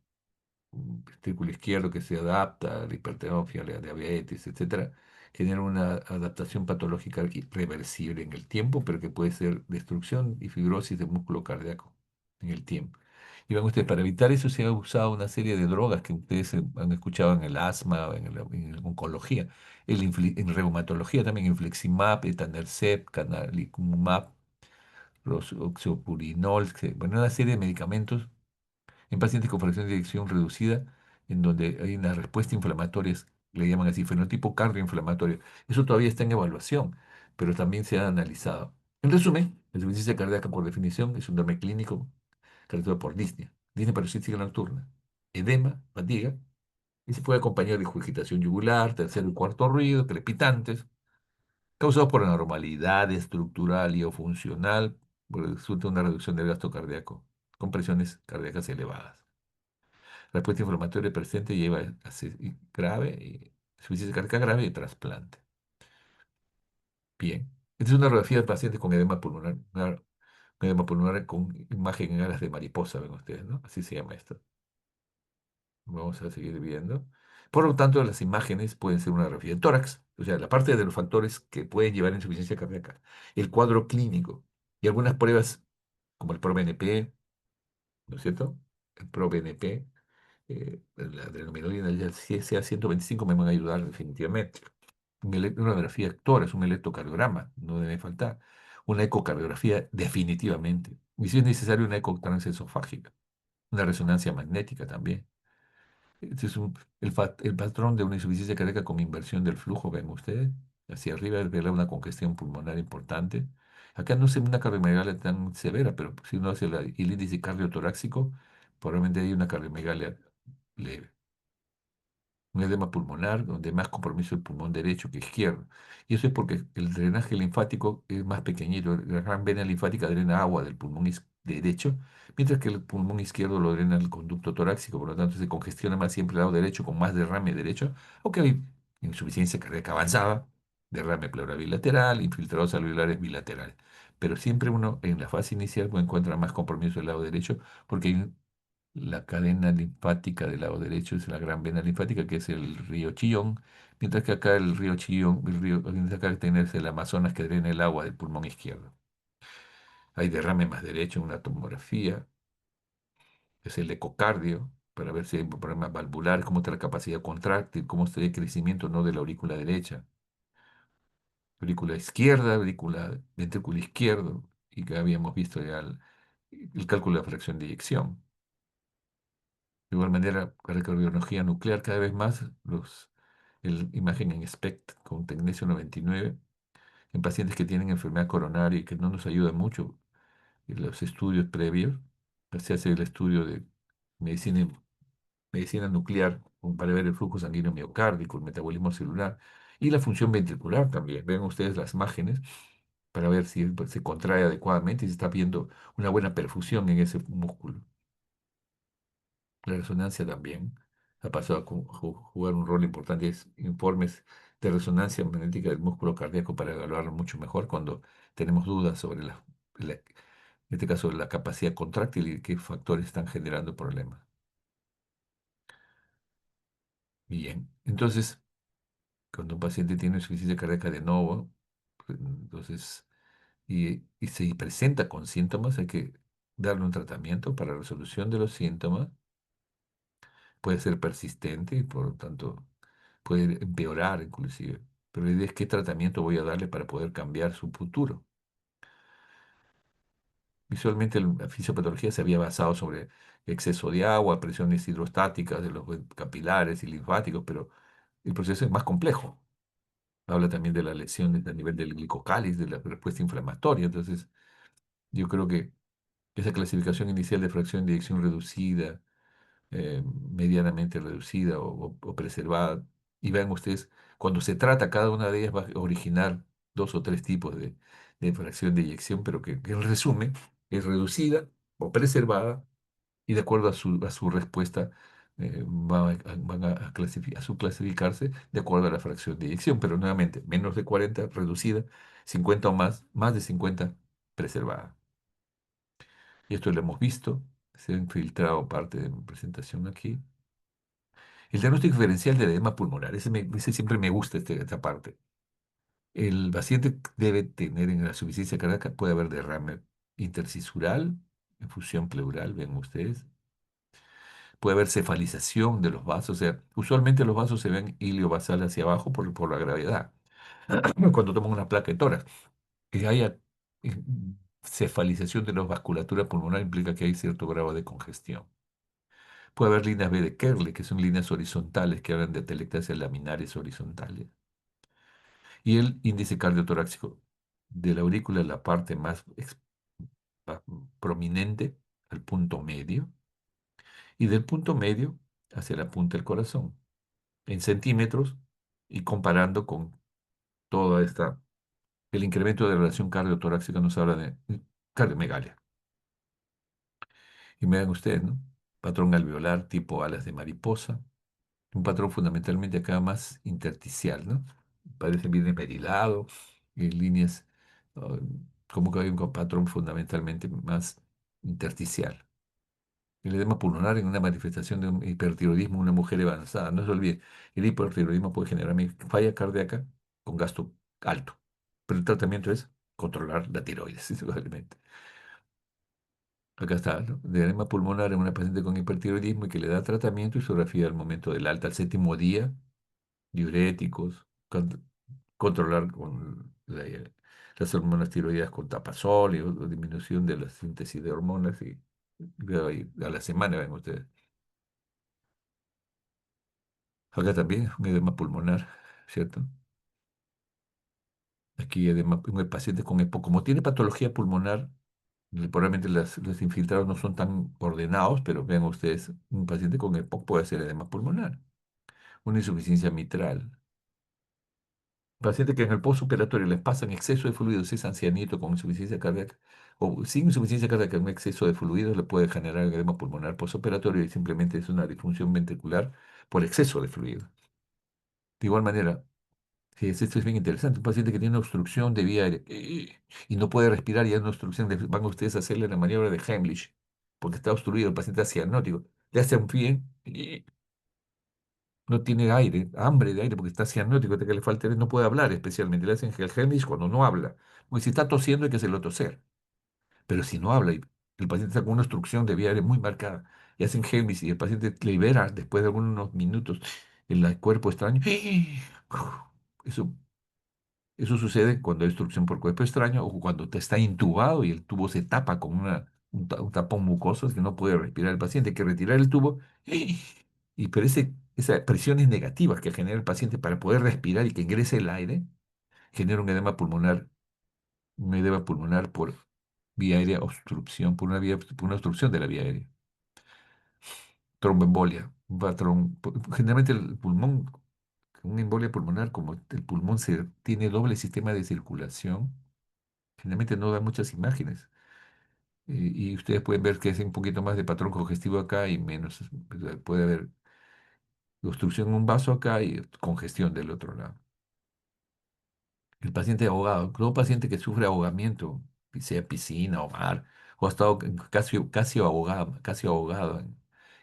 ventrículo izquierdo que se adapta a la hipertrofia, a la diabetes, etcétera, genera una adaptación patológica irreversible en el tiempo, pero que puede ser destrucción y fibrosis del músculo cardíaco en el tiempo. Y van ustedes, para evitar eso se ha usado una serie de drogas que ustedes han escuchado en el asma, en la oncología, en reumatología también, infliximab, etanercept, canalicumab, oxopurinol, bueno, una serie de medicamentos en pacientes con fracción de eyección reducida, en donde hay una respuesta inflamatoria, le llaman así, fenotipo cardioinflamatorio. Eso todavía está en evaluación, pero también se ha analizado. En resumen, la insuficiencia cardíaca, por definición, es un síndrome clínico caracterizado por disnea, disnea paroxística nocturna, edema, fatiga, y se puede acompañar de agitación yugular, tercer y cuarto ruido, crepitantes, causados por anormalidad estructural y o funcional, resulta una reducción del gasto cardíaco, con presiones cardíacas elevadas. La respuesta inflamatoria presente lleva a grave, insuficiencia cardíaca grave y trasplante. Bien. Esta es una radiografía del paciente con edema pulmonar, un edema pulmonar con imagen en alas de mariposa, ven ustedes, ¿no? Así se llama esto. Vamos a seguir viendo. Por lo tanto, las imágenes pueden ser una radiografía de tórax, o sea, la parte de los factores que pueden llevar a insuficiencia cardíaca, el cuadro clínico y algunas pruebas como el ProBNP, ¿no es cierto? El ProBNP, la adrenalina ya sea 125 me van a ayudar definitivamente. Una radiografía actora es un electrocardiograma, no debe faltar. Una ecocardiografía definitivamente. Y si es necesario una eco transesofágica, una resonancia magnética también. Este es el patrón de una insuficiencia cardíaca con inversión del flujo, ven ustedes. Hacia arriba verá una congestión pulmonar importante. Acá no es una cardiomegalia tan severa, pero si uno hace el índice cardiotorácico, probablemente hay una cardiomegalia leve. Un edema pulmonar donde más compromiso el pulmón derecho que izquierdo. Y eso es porque el drenaje linfático es más pequeñito. La gran vena linfática drena agua del pulmón derecho, mientras que el pulmón izquierdo lo drena el conducto torácico, por lo tanto se congestiona más siempre el lado derecho con más derrame derecho, aunque hay insuficiencia cardíaca avanzada, derrame pleural bilateral, infiltrados alveolares bilaterales. Pero siempre uno en la fase inicial encuentra más compromiso del lado derecho porque hay la cadena linfática del lado derecho es la gran vena linfática, que es el río Chillón, mientras que acá el río Chillón, mientras acá tenés el Amazonas que drena el agua del pulmón izquierdo. Hay derrame más derecho en una tomografía, es el ecocardio, para ver si hay problemas valvulares, cómo está la capacidad contráctil, cómo está el crecimiento no de la aurícula derecha, aurícula izquierda, aurícula ventrículo izquierdo, y que habíamos visto ya el cálculo de la fracción de eyección. De igual manera, para la cardiología nuclear, cada vez más el imagen en SPECT con tecnesio 99 en pacientes que tienen enfermedad coronaria y que no nos ayuda mucho en los estudios previos. Se hace el estudio de medicina, medicina nuclear para ver el flujo sanguíneo miocárdico, el metabolismo celular y la función ventricular también. Ven ustedes las imágenes para ver si se contrae adecuadamente y se está viendo una buena perfusión en ese músculo. La resonancia también ha pasado a jugar un rol importante. Es informes de resonancia magnética del músculo cardíaco para evaluarlo mucho mejor cuando tenemos dudas sobre en este caso, la capacidad contráctil y qué factores están generando problemas. Bien, entonces, cuando un paciente tiene insuficiencia cardíaca de nuevo, pues, entonces, y se presenta con síntomas, hay que darle un tratamiento para resolución de los síntomas. Puede ser persistente y por lo tanto puede empeorar inclusive. Pero la idea es qué tratamiento voy a darle para poder cambiar su futuro. Visualmente la fisiopatología se había basado sobre exceso de agua, presiones hidrostáticas de los capilares y linfáticos, pero el proceso es más complejo. Habla también de las lesiones a nivel del glicocálice, de la respuesta inflamatoria. Entonces, yo creo que esa clasificación inicial de fracción de eyección reducida, medianamente reducida o preservada. Y vean ustedes, cuando se trata, cada una de ellas va a originar dos o tres tipos de fracción de eyección, pero que en resumen es reducida o preservada y de acuerdo a su respuesta van a su clasificarse de acuerdo a la fracción de eyección, pero nuevamente menos de 40 reducida, 50 o más, más de 50 preservada. Y esto lo hemos visto, se ha infiltrado parte de mi presentación aquí. El diagnóstico diferencial del edema pulmonar, ese siempre me gusta esta parte. El paciente debe tener en la insuficiencia cardíaca, puede haber derrame interstisural, infusión pleural, ven ustedes. Puede haber cefalización de los vasos, o sea, usualmente los vasos se ven iliobasal hacia abajo por la gravedad. Cuando toman una placa de tórax, que haya eh, cefalización de la vasculatura pulmonar implica que hay cierto grado de congestión. Puede haber líneas B de Kerle, que son líneas horizontales que hablan de atelectasia laminares horizontales. Y el índice cardiotorácico de la aurícula, la parte más prominente, al punto medio, y del punto medio hacia la punta del corazón, en centímetros, y comparando con toda el incremento de la relación cardiotorácica nos habla de cardiomegalia. Y vean ustedes, ¿no? Patrón alveolar tipo alas de mariposa, un patrón fundamentalmente acá más intersticial, ¿no? Parece bien esmerilado, en líneas, ah, como que hay un patrón fundamentalmente más intersticial. El edema pulmonar en una manifestación de un hipertiroidismo en una mujer avanzada. No se olvide, el hipertiroidismo puede generar falla cardíaca con gasto alto, pero el tratamiento es controlar la tiroides, indudablemente. Acá está, ¿no? De edema pulmonar en una paciente con hipertiroidismo y que le da tratamiento y sonografía al momento del alta, al séptimo día, diuréticos, controlar con las hormonas tiroideas con tapazol y o disminución de la síntesis de hormonas y veo ahí, a la semana ven ustedes. Acá también un edema pulmonar, ¿cierto? Aquí edema, un paciente con EPOC, como tiene patología pulmonar, probablemente los infiltrados no son tan ordenados, pero vean ustedes, un paciente con EPOC puede hacer edema pulmonar, una insuficiencia mitral. Paciente que en el postoperatorio les pasan exceso de fluidos, si es ancianito con insuficiencia cardíaca, o sin insuficiencia cardíaca, un exceso de fluidos le puede generar edema pulmonar postoperatorio y simplemente es una disfunción ventricular por exceso de fluido. De igual manera, sí, esto es bien interesante. Un paciente que tiene una obstrucción de vía aérea y no puede respirar y hay una obstrucción, van ustedes a hacerle la maniobra de Heimlich porque está obstruido, el paciente es cianótico. Le hacen bien y no tiene aire, hambre de aire porque está cianótico, que le falta aire, no puede hablar especialmente. Le hacen el Heimlich cuando no habla. Porque si está tosiendo hay que hacerlo toser. Pero si no habla y el paciente está con una obstrucción de vía aérea muy marcada y hacen Heimlich y el paciente libera después de algunos minutos el cuerpo extraño, eso eso sucede cuando hay obstrucción por cuerpo extraño o cuando te está intubado y el tubo se tapa con un tapón mucoso que no puede respirar el paciente. Hay que retirar el tubo pero esas presiones negativas que genera el paciente para poder respirar y que ingrese el aire genera un edema pulmonar por vía aérea obstrucción, por una obstrucción de la vía aérea. Tromboembolia, un patrón. Generalmente el pulmón, una embolia pulmonar, como el pulmón tiene doble sistema de circulación, generalmente no da muchas imágenes. Y ustedes pueden ver que es un poquito más de patrón congestivo acá y menos. Puede haber obstrucción en un vaso acá y congestión del otro lado. El paciente ahogado, todo paciente que sufre ahogamiento, sea piscina o mar, o ha estado casi ahogado,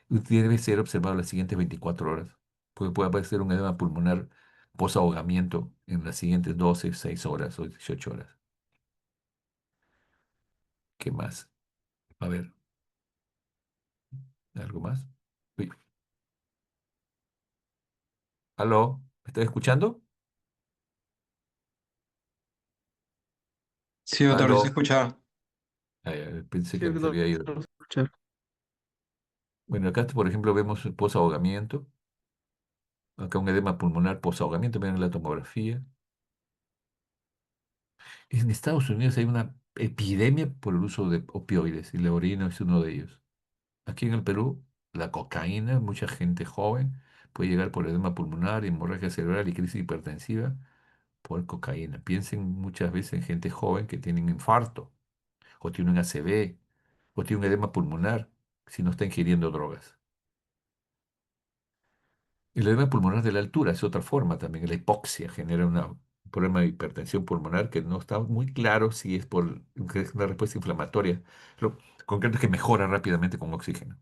debe ser observado las siguientes 24 horas, porque puede aparecer un edema pulmonar post-ahogamiento en las siguientes 12 6 horas o 18 horas. ¿Qué más? A ver, ¿algo más? Uy, ¿aló? ¿Me estás escuchando? Sí, doctor, sí se ¿Aló? escucha. Pensé Sí, que se doctor, había ido. escuchar. Bueno, acá, por ejemplo, vemos el posahogamiento. Acá un edema pulmonar posahogamiento, miren la tomografía. En Estados Unidos hay una epidemia por el uso de opioides y la orina es uno de ellos. Aquí en el Perú, la cocaína, mucha gente joven puede llegar por edema pulmonar, hemorragia cerebral y crisis hipertensiva por cocaína. Piensen muchas veces en gente joven que tiene un infarto o tiene un ACV o tiene un edema pulmonar si no está ingiriendo drogas. El edema pulmonar de la altura es otra forma también. La hipoxia genera un problema de hipertensión pulmonar que no está muy claro si es por una respuesta inflamatoria. Lo concreto es que mejora rápidamente con oxígeno.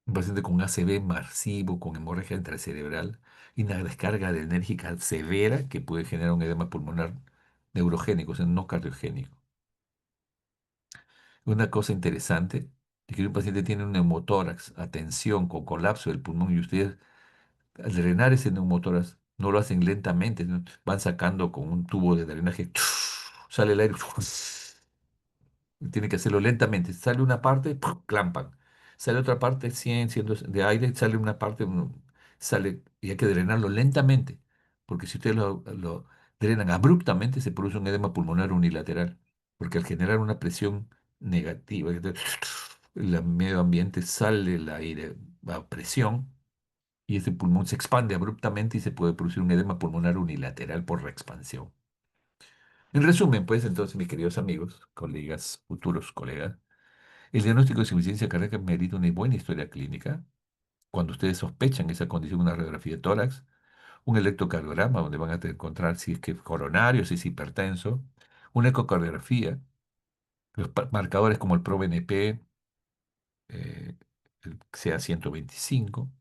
Un paciente con ACV masivo, con hemorragia intracerebral y una descarga adrenérgica severa que puede generar un edema pulmonar neurogénico, o sea, no cardiogénico. Una cosa interesante es que un paciente tiene un neumotórax, atención, con colapso del pulmón y ustedes al drenar ese neumotórax, no lo hacen lentamente, ¿no? Van sacando con un tubo de drenaje, sale el aire, tiene que hacerlo lentamente. Sale una parte, clampan. Sale otra parte, 100 de aire, sale una parte, sale, y hay que drenarlo lentamente, porque si ustedes lo drenan abruptamente, se produce un edema pulmonar unilateral, porque al generar una presión negativa, el medio ambiente sale el aire a presión y ese pulmón se expande abruptamente y se puede producir un edema pulmonar unilateral por reexpansión. En resumen, pues entonces, mis queridos amigos, colegas, futuros colegas, el diagnóstico de insuficiencia cardíaca merita una buena historia clínica. Cuando ustedes sospechan esa condición, una radiografía de tórax, un electrocardiograma donde van a encontrar si es que es coronario, si es hipertenso, una ecocardiografía, los marcadores como el ProBNP, el CA 125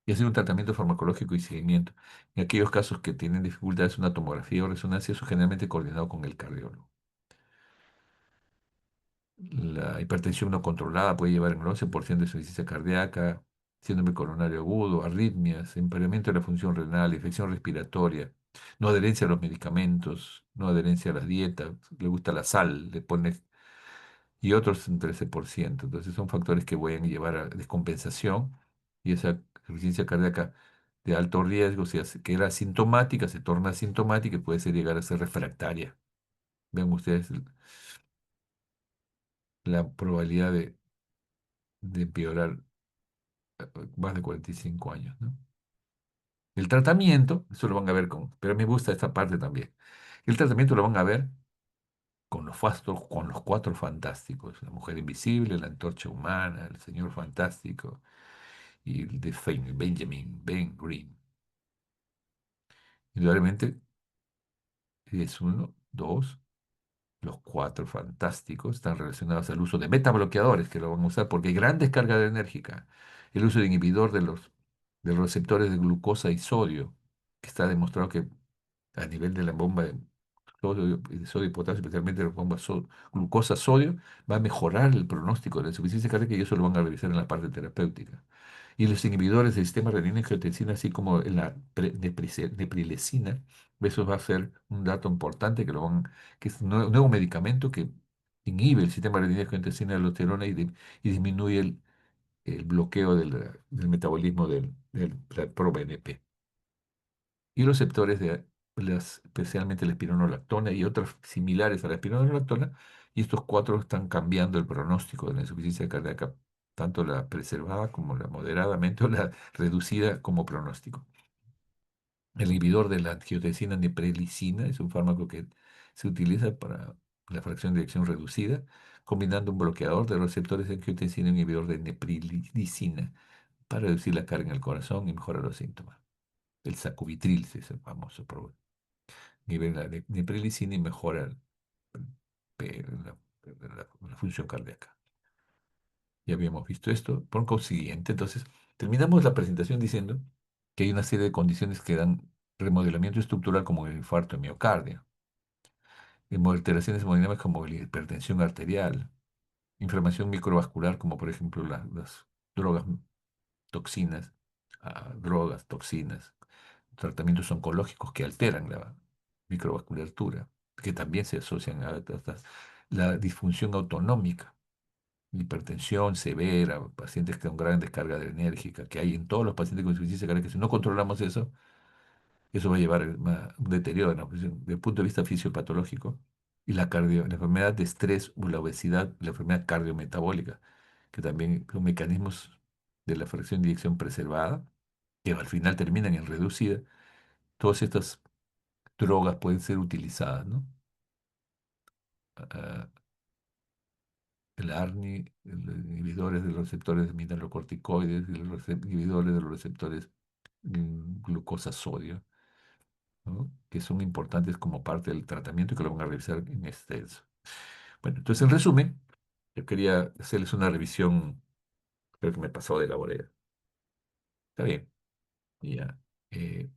y hacer un tratamiento farmacológico y seguimiento. En aquellos casos que tienen dificultades, una tomografía o resonancia, eso generalmente coordinado con el cardiólogo. La hipertensión no controlada puede llevar en el 11% de insuficiencia cardíaca, síndrome coronario agudo, arritmias, impairamiento de la función renal, infección respiratoria, no adherencia a los medicamentos, no adherencia a las dietas, le gusta la sal, le pone, y otros un 13%. Entonces son factores que pueden llevar a descompensación y esa insuficiencia cardíaca de alto riesgo, si que era asintomática, se torna asintomática y puede llegar a ser refractaria. Ven ustedes la probabilidad de empeorar más de 45 años, ¿no? El tratamiento, eso lo van a ver pero me gusta esta parte también. El tratamiento lo van a ver con los cuatro fantásticos, la mujer invisible, la antorcha humana, el señor fantástico y el de Benjamin Ben Green. Indudablemente es uno, dos, los cuatro fantásticos están relacionados al uso de metabloqueadores que lo van a usar porque hay gran descarga enérgica. El uso de inhibidor de los receptores de glucosa y sodio, que está demostrado que a nivel de la bomba de sodio y potasio, especialmente la bomba glucosa-sodio, va a mejorar el pronóstico de la insuficiencia cardíaca y eso lo van a revisar en la parte terapéutica. Y los inhibidores del sistema renina-angiotensina, así como en la neprilecina, eso va a ser un dato importante que es un nuevo medicamento que inhibe el sistema renina-angiotensina de la aldosterona y disminuye el bloqueo del metabolismo del pro-BNP y los receptores especialmente la espironolactona y otras similares a la espironolactona, y estos cuatro están cambiando el pronóstico de la insuficiencia cardíaca, tanto la preservada como la moderadamente o la reducida como pronóstico. El inhibidor de la angiotensina neprilicina es un fármaco que se utiliza para la fracción de eyección reducida, combinando un bloqueador de los receptores de angiotensina y un inhibidor de neprilicina para reducir la carga en el corazón y mejorar los síntomas. El sacubitril es el famoso nivel de neprilicina y mejora la función cardíaca. Ya habíamos visto esto. Por consiguiente, entonces, terminamos la presentación diciendo que hay una serie de condiciones que dan remodelamiento estructural como el infarto de miocardio, y alteraciones hemodinámicas como la hipertensión arterial, inflamación microvascular como por ejemplo las drogas, toxinas, drogas, toxinas, tratamientos oncológicos que alteran la microvasculatura, que también se asocian a la disfunción autonómica, hipertensión severa, pacientes con gran descarga adrenérgica, que hay en todos los pacientes con insuficiencia cardíaca. Si no controlamos eso, eso va a llevar a un deterioro desde el punto de vista fisiopatológico. Y la enfermedad de estrés o la obesidad, la enfermedad cardiometabólica, que también son mecanismos de la fracción de eyección preservada, que al final terminan en reducida. Todas estas drogas pueden ser utilizadas, ¿no? Ah, el ARNI, los inhibidores de los receptores de mineralocorticoides y los inhibidores de los receptores glucosa-sodio, ¿no? Que son importantes como parte del tratamiento y que lo van a revisar en extenso. Bueno, entonces en resumen, yo quería hacerles una revisión, creo que me pasó de la bodega. Está bien, ya. eh,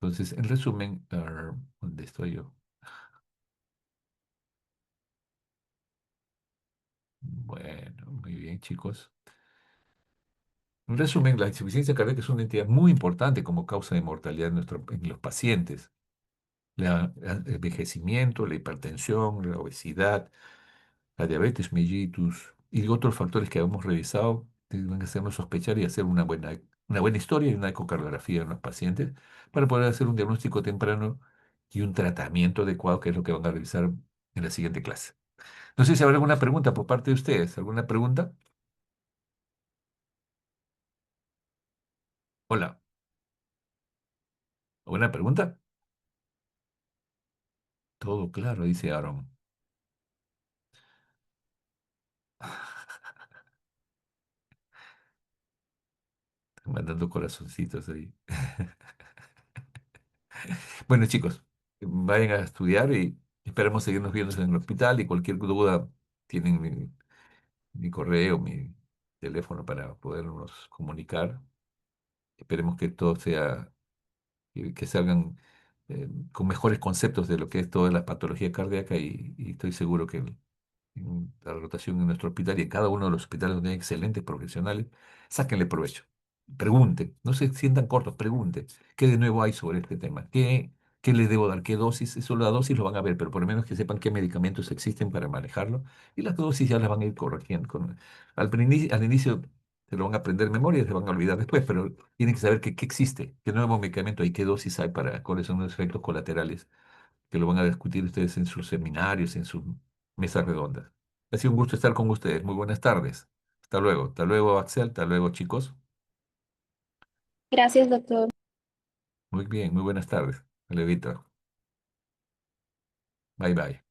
entonces, en resumen, ¿dónde estoy yo? Bueno, muy bien, chicos. En resumen, la insuficiencia cardíaca es una entidad muy importante como causa de mortalidad en los pacientes. El envejecimiento, la hipertensión, la obesidad, la diabetes mellitus y otros factores que hemos revisado tienen que hacernos sospechar y hacer una buena historia y una ecocardiografía en los pacientes para poder hacer un diagnóstico temprano y un tratamiento adecuado, que es lo que van a revisar en la siguiente clase. No sé si habrá alguna pregunta por parte de ustedes. ¿Alguna pregunta? Hola. ¿Alguna pregunta? Todo claro, dice Aaron. Mandando corazoncitos ahí. Bueno, chicos, vayan a estudiar y esperemos seguirnos viendo en el hospital y cualquier duda tienen mi correo, mi teléfono para podernos comunicar. Esperemos que todo sea, que salgan con mejores conceptos de lo que es toda la patología cardíaca y estoy seguro que en la rotación en nuestro hospital y en cada uno de los hospitales donde hay excelentes profesionales, sáquenle provecho. Pregunten, no se sientan cortos, pregunten, ¿qué de nuevo hay sobre este tema? ¿Qué le debo dar? ¿Qué dosis? Eso la dosis lo van a ver, pero por lo menos que sepan qué medicamentos existen para manejarlo y las dosis ya las van a ir corrigiendo. Al inicio se lo van a aprender de memoria, se van a olvidar después, pero tienen que saber qué existe, qué nuevo medicamento hay, qué dosis hay para cuáles son los efectos colaterales que lo van a discutir ustedes en sus seminarios, en sus mesas redondas. Ha sido un gusto estar con ustedes. Muy buenas tardes. Hasta luego, Axel. Hasta luego, chicos. Gracias, doctor. Muy bien, muy buenas tardes. Hasta luego. Bye bye.